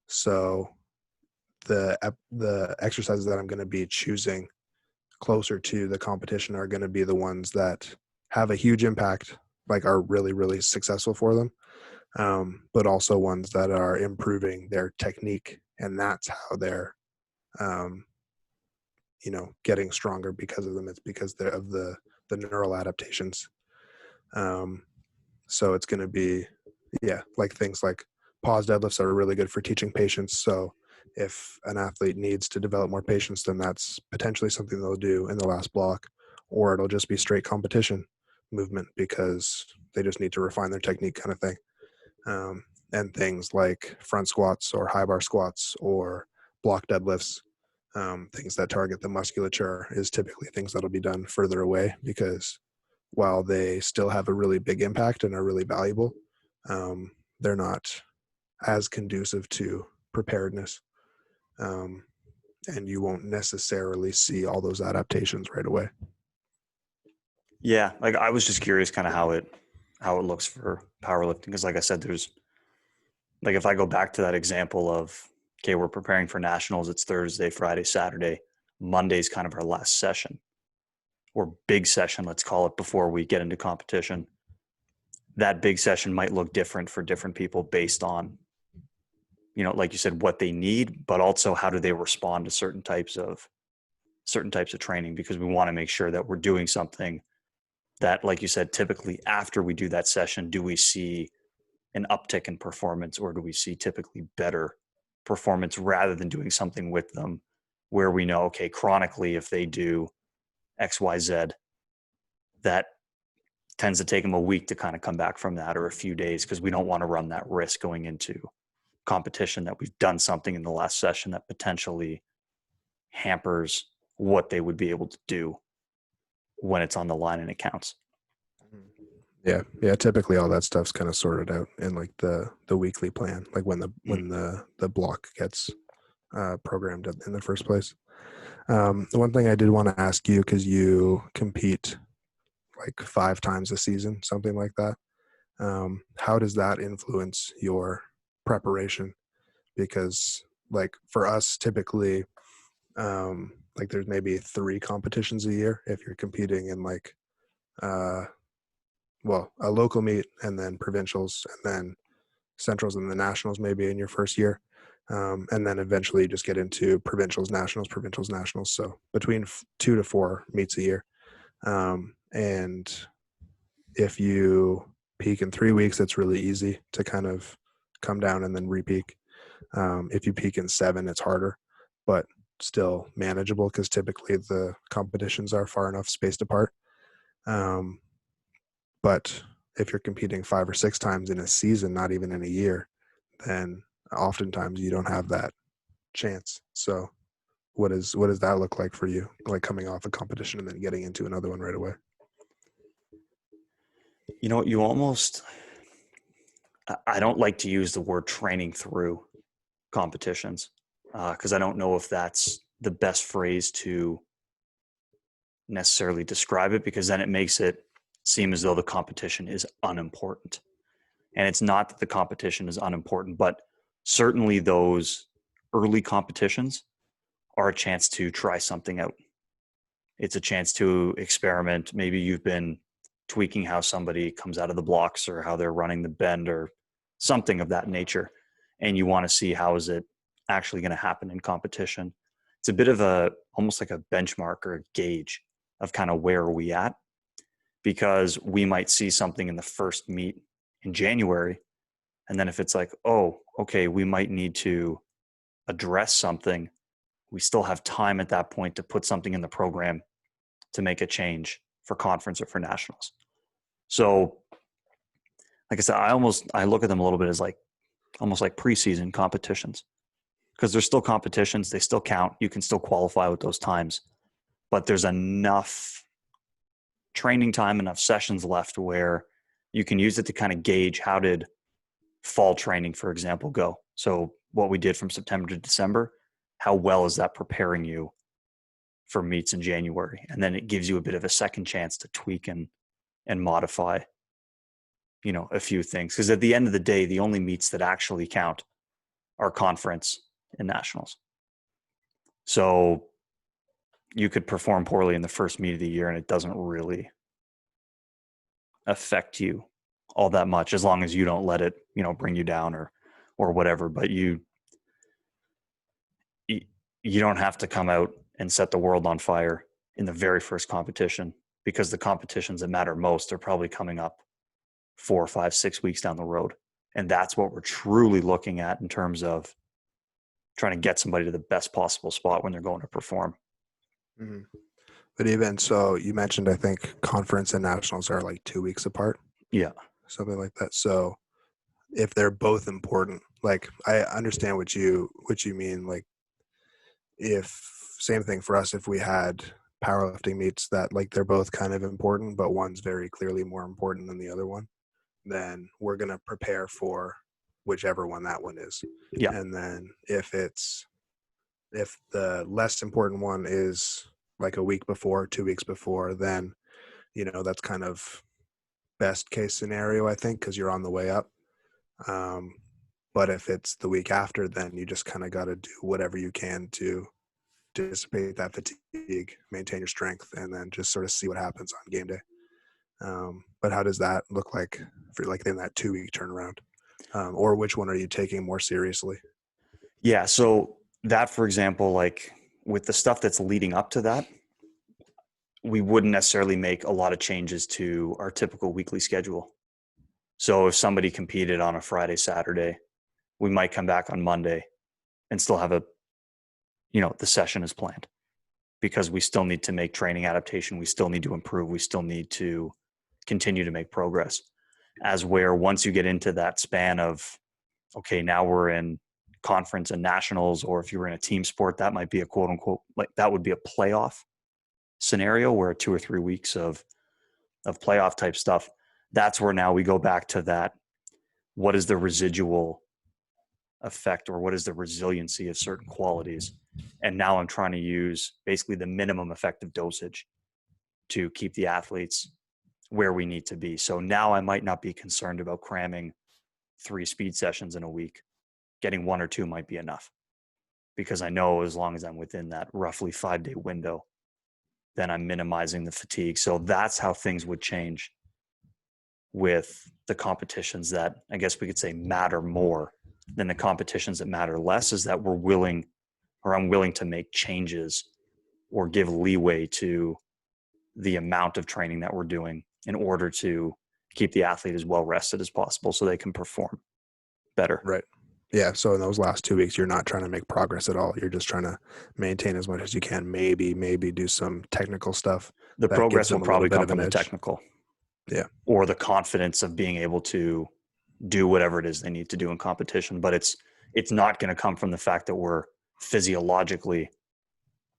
So the exercises that I'm going to be choosing closer to the competition are going to be the ones that have a huge impact, like are really, really successful for them, but also ones that are improving their technique. And that's how they're, um, getting stronger because of them. It's because of the neural adaptations. Um, so it's going to be, like things like pause deadlifts are really good for teaching patience. So if an athlete needs to develop more patience, then that's potentially something they'll do in the last block, or it'll just be straight competition movement because They just need to refine their technique kind of thing. And things like front squats or high bar squats or block deadlifts, things that target the musculature, is typically things that'll be done further away, because while they still have a really big impact and are really valuable, they're not as conducive to preparedness. And you won't necessarily see all those adaptations right away. Yeah, like I was just curious kind of how it looks for powerlifting, because like I said, there's like, if I go back to that example of, okay, we're preparing for nationals, it's Thursday, Friday, Saturday, Monday's kind of our last session or big session, let's call it, before we get into competition. That big session might look different for different people based on, like you said, what they need, but also how do they respond to certain types of training, because we want to make sure that we're doing something that, like you said, typically after we do that session, do we see an uptick in performance, or do we see typically better performance, rather than doing something with them where we know, okay, chronically, if they do XYZ, that tends to take them a week to kind of come back from that, or a few days, because we don't want to run that risk going into competition that we've done something in the last session that potentially hampers what they would be able to do when it's on the line and it counts. Yeah. Typically, all that stuff's kind of sorted out in like the weekly plan, like when the block gets programmed in the first place. The one thing I did want to ask you, because you compete like 5 times a season, something like that. How does that influence your preparation? Because like for us, typically, like there's maybe 3 competitions a year if you're competing in like a local meet, and then provincials, and then centrals, and the nationals maybe in your first year. And then eventually you just get into provincials, nationals. So between 2 to 4 meets a year. And if you peak in 3 weeks, it's really easy to kind of come down and then re-peak. If you peak in 7, it's harder, but still manageable, because typically the competitions are far enough spaced apart. But if you're competing 5 or 6 times in a season, not even in a year, then oftentimes you don't have that chance. So what does that look like for you, like coming off a competition and then getting into another one right away? You almost, I don't like to use the word training through competitions, because I don't know if that's the best phrase to necessarily describe it, because then it makes it seem as though the competition is unimportant. And it's not that the competition is unimportant, but certainly those early competitions are a chance to try something out. It's a chance to experiment. Maybe you've been tweaking how somebody comes out of the blocks, or how they're running the bend, or something of that nature. And you want to see, how is it actually going to happen in competition? It's a bit of almost like a benchmark or a gauge of kind of where are we at, because we might see something in the first meet in January. And then if it's like, oh, okay, we might need to address something, we still have time at that point to put something in the program to make a change for conference or for nationals. So like I said, I look at them a little bit as like almost like preseason competitions, because they're still competitions. They still count. You can still qualify with those times, but there's enough training time, enough sessions left where you can use it to kind of gauge, how did fall training, for example, go? So what we did from September to December, how well is that preparing you for meets in January? And then it gives you a bit of a second chance to tweak and modify, a few things. Because at the end of the day, the only meets that actually count are conference and nationals. So you could perform poorly in the first meet of the year and it doesn't really affect you all that much, as long as you don't let it, bring you down or whatever. But you don't have to come out and set the world on fire in the very first competition, because the competitions that matter most are probably coming up 4, 5, 6 weeks down the road. And that's what we're truly looking at in terms of trying to get somebody to the best possible spot when they're going to perform. Mm-hmm. But even so, you mentioned, I think conference and nationals are like 2 weeks apart. Yeah. something like that. So if they're both important, like I understand what you mean. Like if same thing for us, if we had powerlifting meets that like they're both kind of important, but one's very clearly more important than the other one, then we're gonna prepare for whichever one that one is. Yeah. And then if the less important one is like a week before, 2 weeks before, then that's kind of best case scenario, I think, because you're on the way up. But if it's the week after, then you just kind of got to do whatever you can to dissipate that fatigue, maintain your strength, and then just sort of see what happens on game day. But how does that look like for like in that 2 week turnaround? Or which one are you taking more seriously? Yeah. So that, for example, like with the stuff that's leading up to that, we wouldn't necessarily make a lot of changes to our typical weekly schedule. So if somebody competed on a Friday, Saturday, we might come back on Monday and still have the session is planned, because we still need to make training adaptation. We still need to improve. We still need to continue to make progress. As where once you get into that span of, okay, now we're in conference and nationals, or if you were in a team sport, that might be a quote unquote, like that would be a playoff scenario where 2 or 3 weeks of playoff type stuff. That's where now we go back to that. What is the residual effect, or what is the resiliency of certain qualities? And now I'm trying to use basically the minimum effective dosage to keep the athletes where we need to be. So now I might not be concerned about cramming 3 speed sessions in a week. Getting 1 or 2 might be enough, because I know as long as I'm within that roughly 5-day window, then I'm minimizing the fatigue. So that's how things would change with the competitions that I guess we could say matter more than the competitions that matter less, is that I'm willing to make changes or give leeway to the amount of training that we're doing in order to keep the athlete as well rested as possible so they can perform better. Right. Yeah. So in those last 2 weeks, you're not trying to make progress at all. You're just trying to maintain as much as you can. Maybe do some technical stuff The that gives progress will them a little probably bit come of an from the edge. technical. Yeah. Or the confidence of being able to do whatever it is they need to do in competition. But it's not going to come from the fact that we're physiologically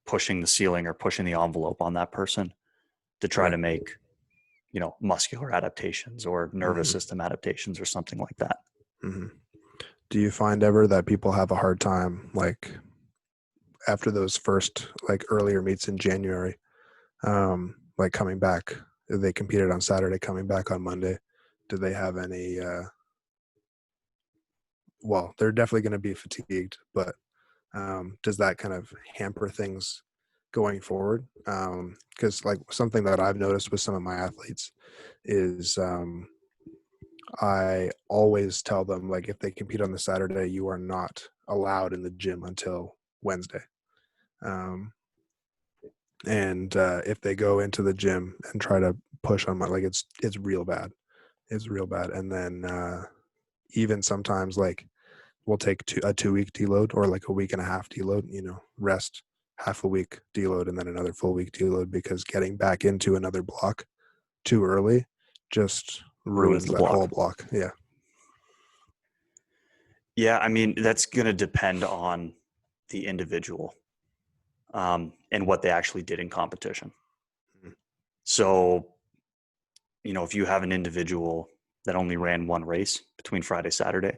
pushing the ceiling or pushing the envelope on that person to try to make, muscular adaptations or nervous system adaptations or something like that. Mm-hmm. Do you find ever that people have a hard time, like after those first like earlier meets in January, like coming back? They competed on Saturday, coming back on Monday. Do they have any? Well, they're definitely going to be fatigued, but does that kind of hamper things going forward? Because like something that I've noticed with some of my athletes is I always tell them, like, if they compete on the Saturday, you are not allowed in the gym until Wednesday. Um, and if they go into the gym and try to push on like it's real bad. It's real bad. And then even sometimes like we'll take a 2 week deload or like a week and a half deload, rest half a week deload and then another full week deload, because getting back into another block too early just ruins the that block. whole block. Yeah. Yeah, I mean, that's going to depend on the individual and what they actually did in competition. Mhm. So, if you have an individual that only ran 1 race between Friday, Saturday,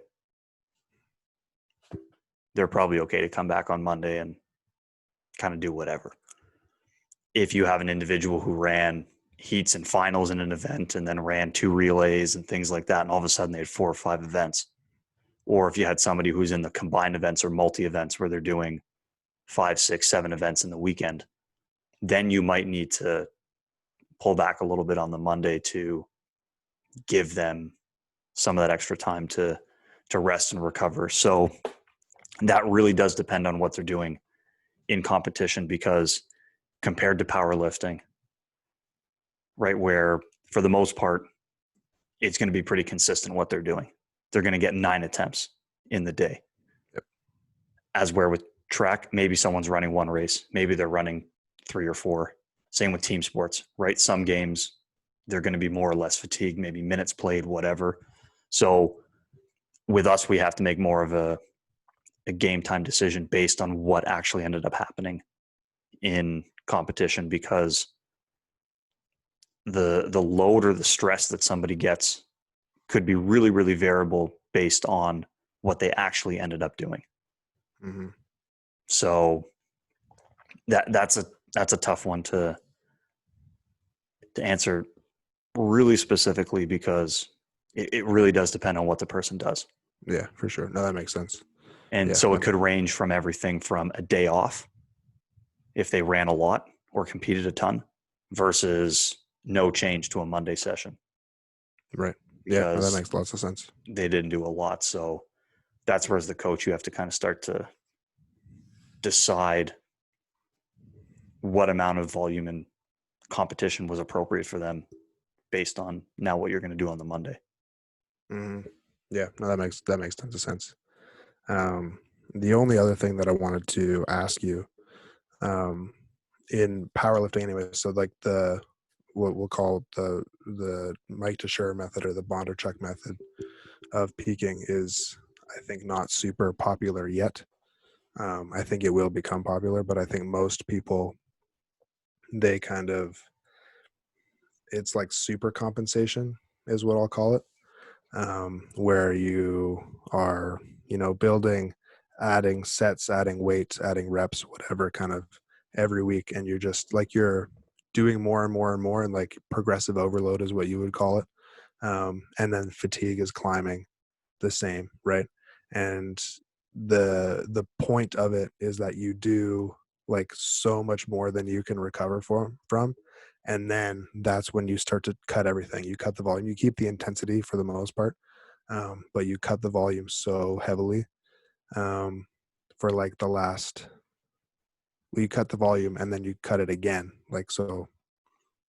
they're probably okay to come back on Monday and kind of do whatever. If you have an individual who ran heats and finals in an event and then ran 2 relays and things like that, and all of a sudden they had 4 or 5 events, or if you had somebody who's in the combined events or multi-events where they're doing 5, 6, 7 events in the weekend, then you might need to pull back a little bit on the Monday to give them some of that extra time to rest and recover. So that really does depend on what they're doing in competition, because compared to powerlifting, right, where for the most part, it's going to be pretty consistent what they're doing. They're going to get 9 attempts in the day. Yep. As where with track, maybe someone's running 1 race, maybe they're running 3 or 4. Same with team sports, right? Some games they're going to be more or less fatigued, maybe minutes played, whatever. So with us, we have to make more of a game time decision based on what actually ended up happening in competition, because the load or the stress that somebody gets could be really, really variable based on what they actually ended up doing. Mm-hmm. So that's a tough one to answer really specifically, because it really does depend on what the person does. Yeah, for sure. No, that makes sense. And Yeah, so it could range from everything from a day off if they ran a lot or competed a ton versus no change to a Monday session. right. Yeah, no, that Because makes lots of sense. they didn't do a lot. So that's where, as the coach, you have to kind of start to decide what amount of volume and competition was appropriate for them based on now what you're going to do on the Monday. Mm-hmm. Yeah, no, that makes tons of sense. The only other thing that I wanted to ask you, in powerlifting anyway, so like what we'll call the Mike to Sure method or the Bondarchuk method of peaking is, I think, not super popular yet. I think it will become popular, but I think most people, they kind of, it's like super compensation is what I'll call it, where you are, building, adding sets, adding weights, adding reps, whatever, kind of every week. And you're just like, you're doing more and more and more, and like progressive overload is what you would call it. And then fatigue is climbing the same, right? And the point of it is that you do like so much more than you can recover from, and then that's when you start to cut everything. You cut the volume, you keep the intensity for the most part, but you cut the volume so heavily, um, for like the last, well, you cut the volume and then you cut it again, like so,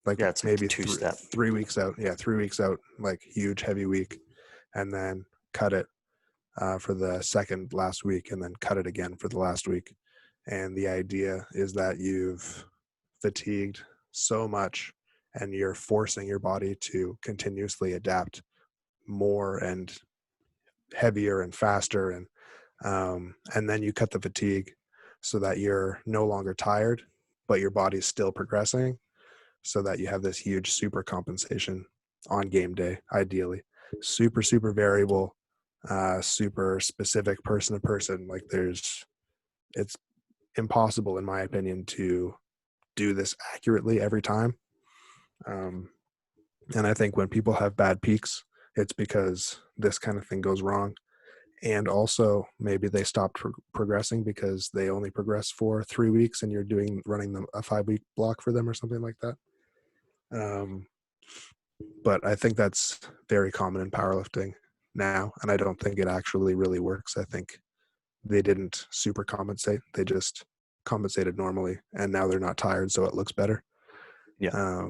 like Yeah, it's like maybe two step. 3 weeks out. Yeah, 3 weeks out, like huge heavy week, and then cut it for the second last week, and then cut it again for the last week. And the idea is that you've fatigued so much and you're forcing your body to continuously adapt more and heavier and faster, and then you cut the fatigue so that you're no longer tired, but your body's still progressing, so that you have this huge super compensation on game day, ideally. Super variable, super specific, person to person. Like it's impossible, in my opinion, to do this accurately every time. And I think when people have bad peaks, it's because this kind of thing goes wrong. And also maybe they stopped progressing because they only progress for 3 weeks, and you're running them a 5-week block for them or something like that. But I think that's very common in powerlifting now, and I don't think it actually really works. I think they didn't super compensate; they just compensated normally, and now they're not tired, so it looks better. Yeah.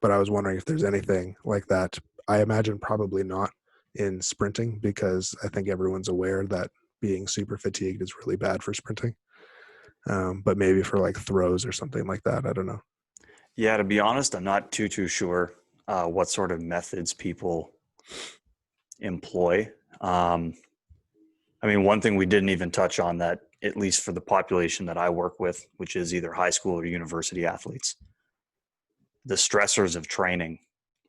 But I was wondering if there's anything like that. I imagine probably not in sprinting, because I think everyone's aware that being super fatigued is really bad for sprinting. But maybe for like throws or something like that, I don't know. Yeah, to be honest, I'm not too sure what sort of methods people employ. I mean, one thing we didn't even touch on, that at least for the population that I work with, which is either high school or university athletes, the stressors of training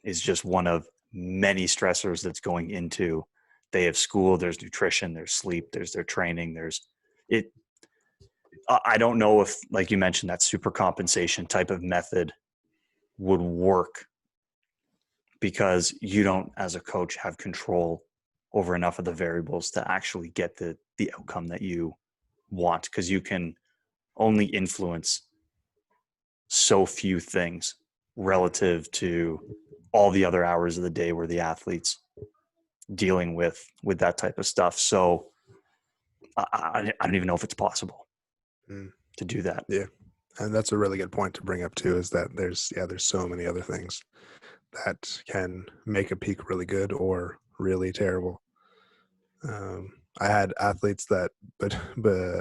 is just one of many stressors that's going into day of school. There's nutrition, there's sleep, there's their training, there's it. I don't know if, like you mentioned, that super compensation type of method would work, because you don't, as a coach, have control over enough of the variables to actually get the outcome that you want, because you can only influence so few things relative to all the other hours of the day where the athlete's dealing with that type of stuff. So I don't even know if it's possible to do that. Yeah, and that's a really good point to bring up too. Is that there's so many other things that can make a peak really good or really terrible. I had athletes that, but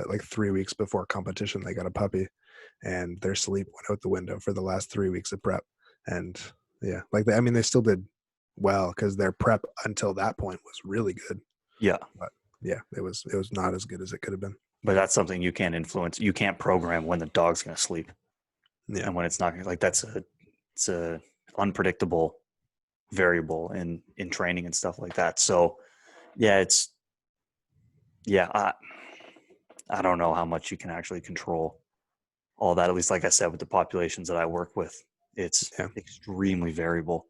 like 3 weeks before competition, they got a puppy, and their sleep went out the window for the last 3 weeks of prep, and Yeah. Like, I mean, they still did well because their prep until that point was really good. Yeah. But yeah, it was not as good as it could have been. But that's something you can't influence. You can't program when the dog's going to sleep Yeah. and when it's not going to. Like it's a unpredictable variable in training and stuff like that. So yeah, I don't know how much you can actually control all that. At least, like I said, with the populations that I work with, it's Yeah. extremely variable.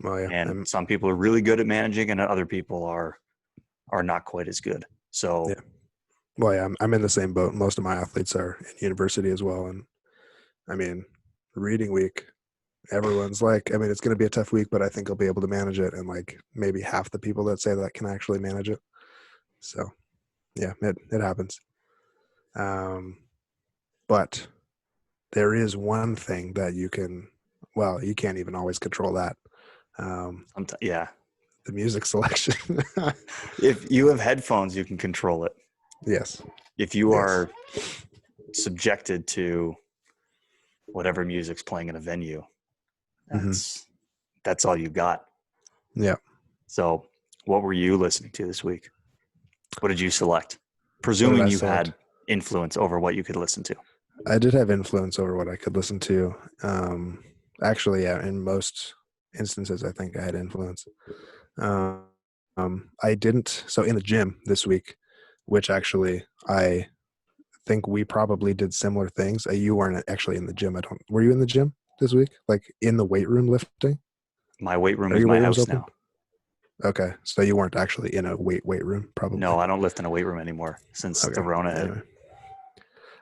Well, yeah. And some people are really good at managing, and other people are not quite as good. So yeah. Well, yeah, I'm in the same boat. Most of my athletes are in university as well, and I mean, reading week, everyone's like, I mean, it's going to be a tough week, but I think I'll be able to manage it. And like maybe half the people that say that can actually manage it. So yeah, it happens. But there is one thing that you can't even always control that. yeah, The music selection. if you have headphones, you can control it. Yes. If you are subjected to whatever music's playing in a venue, that's all you got. Yeah. So what were you listening to this week? What did you select? Presuming you had influence over what you could listen to. I did have influence over what I could listen to. Actually, yeah, in most instances, I think I had influence. I didn't. So in the gym this week, which actually I think we probably did similar things. You weren't actually in the gym. Were you in the gym this week? Like in the weight room lifting? My weight room is my house now. Okay, so you weren't actually in a weight room, probably. No, I don't lift in a weight room anymore since the Rona hit. Anyway.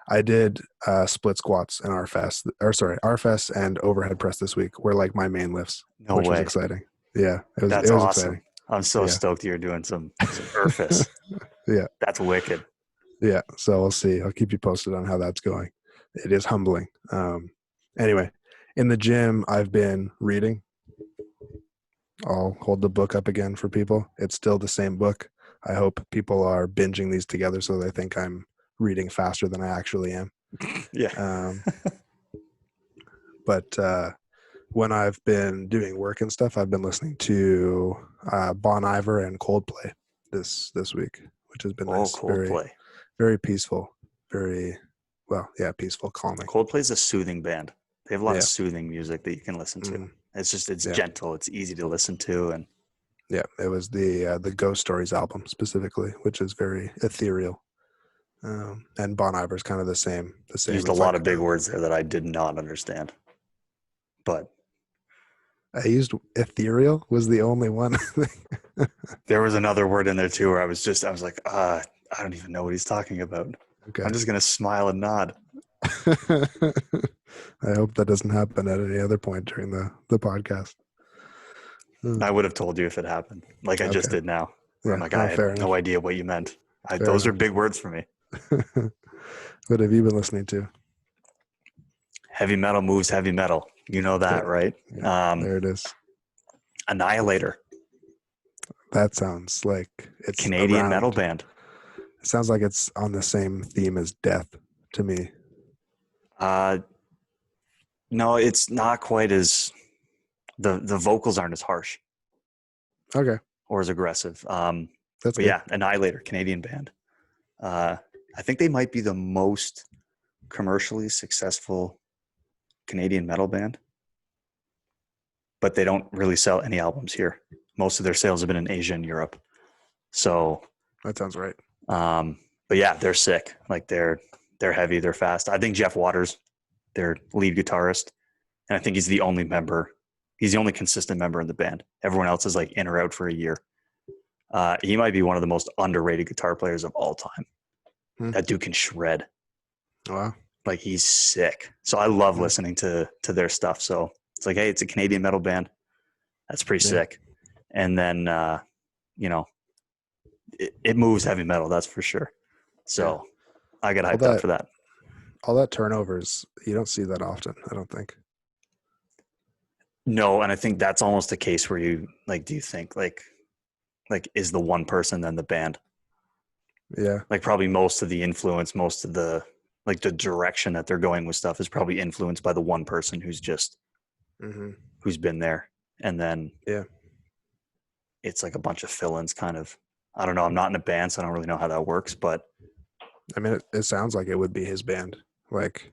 I did split squats and RFS and overhead press this week were like my main lifts, which was exciting. Yeah, it was awesome. exciting. I'm so stoked you're doing some RFS. Yeah, that's wicked. Yeah, so we'll see. I'll keep you posted on how that's going. It is humbling. Anyway, in the gym, I've been reading. I'll hold the book up again for people. It's still the same book. I hope people are binging these together so they think I'm reading faster than I actually am. Yeah. But when I've been doing work and stuff, I've been listening to Bon Iver and Coldplay this week, which has been nice. Coldplay. Very peaceful. Peaceful, calming. Coldplay's a soothing band. They have a lot of soothing music that you can listen to. Mm-hmm. It's gentle. It's easy to listen to. And yeah, it was the Ghost Stories album specifically, which is very ethereal. And Bon Iver's kind of the same. Used a lot of big words there that I did not understand. But I used ethereal was the only one. There was another word in there too where I was like, I don't even know what he's talking about. Okay. I'm just going to smile and nod. I hope that doesn't happen at any other point during the podcast. I would have told you if it happened, like I just did now. Yeah, I'm like, I had no idea what you meant. Those are big words for me. What have you been listening to? Heavy metal moves heavy metal. You know that, right? Yeah, there it is. Annihilator. That sounds like it's Canadian metal band. It sounds like it's on the same theme as Death to me. No, it's not quite as the vocals aren't as harsh. Okay. Or as aggressive. That's good. Yeah, Annihilator, Canadian band. I think they might be the most commercially successful Canadian metal band, but they don't really sell any albums here. Most of their sales have been in Asia and Europe. So that sounds right. But yeah, they're sick. Like they're heavy, they're fast. I think Jeff Waters, their lead guitarist, and I think he's the only consistent member in the band. Everyone else is like in or out for a year. He might be one of the most underrated guitar players of all time. That dude can shred. Wow. Like he's sick. So I love listening to their stuff. So it's like, hey, it's a Canadian metal band. That's pretty sick. And then, it moves heavy metal. That's for sure. So I got hyped up for that. All that turnovers, you don't see that often, I don't think. No, and I think that's almost a case where you like, do you think like is the one person then the band? Yeah. Like probably most of the influence, most of the like the direction that they're going with stuff is probably influenced by the one person who's just Mm-hmm. who's been there, and then Yeah. it's like a bunch of fill-ins kind of. I don't know. I'm not in a band, so I don't really know how that works, but I mean, it sounds like it would be his band. Like,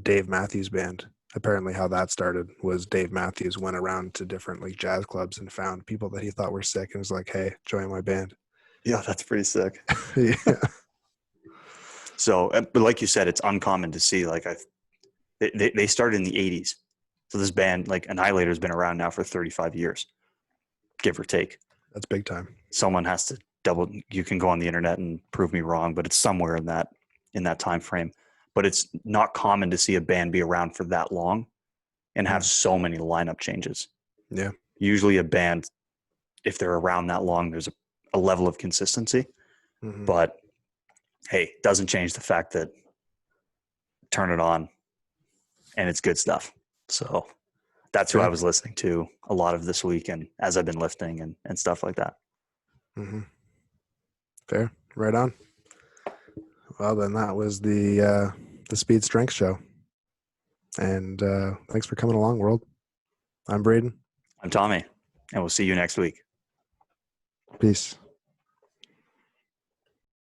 Dave Matthews Band. Apparently, how that started was Dave Matthews went around to different like jazz clubs and found people that he thought were sick and was like, "Hey, join my band." yeah, that's pretty sick. Yeah. So, but like you said, it's uncommon to see. Like they started in the '80s, so this band, like Annihilator, has been around now for 35 years, give or take. That's big time. Someone has to double. You can go on the internet and prove me wrong, but it's somewhere in that time frame. But it's not common to see a band be around for that long and have so many lineup changes. Yeah. Usually, a band, if they're around that long, there's a level of consistency. Mm-hmm. But hey, doesn't change the fact that turn it on and it's good stuff. So that's who I was listening to a lot of this week, and as I've been lifting and stuff like that. Mm-hmm. Fair. Right on. Well, then that was the Speed Strength Show. And thanks for coming along, world. I'm Braden. I'm Tommy, and we'll see you next week. Peace.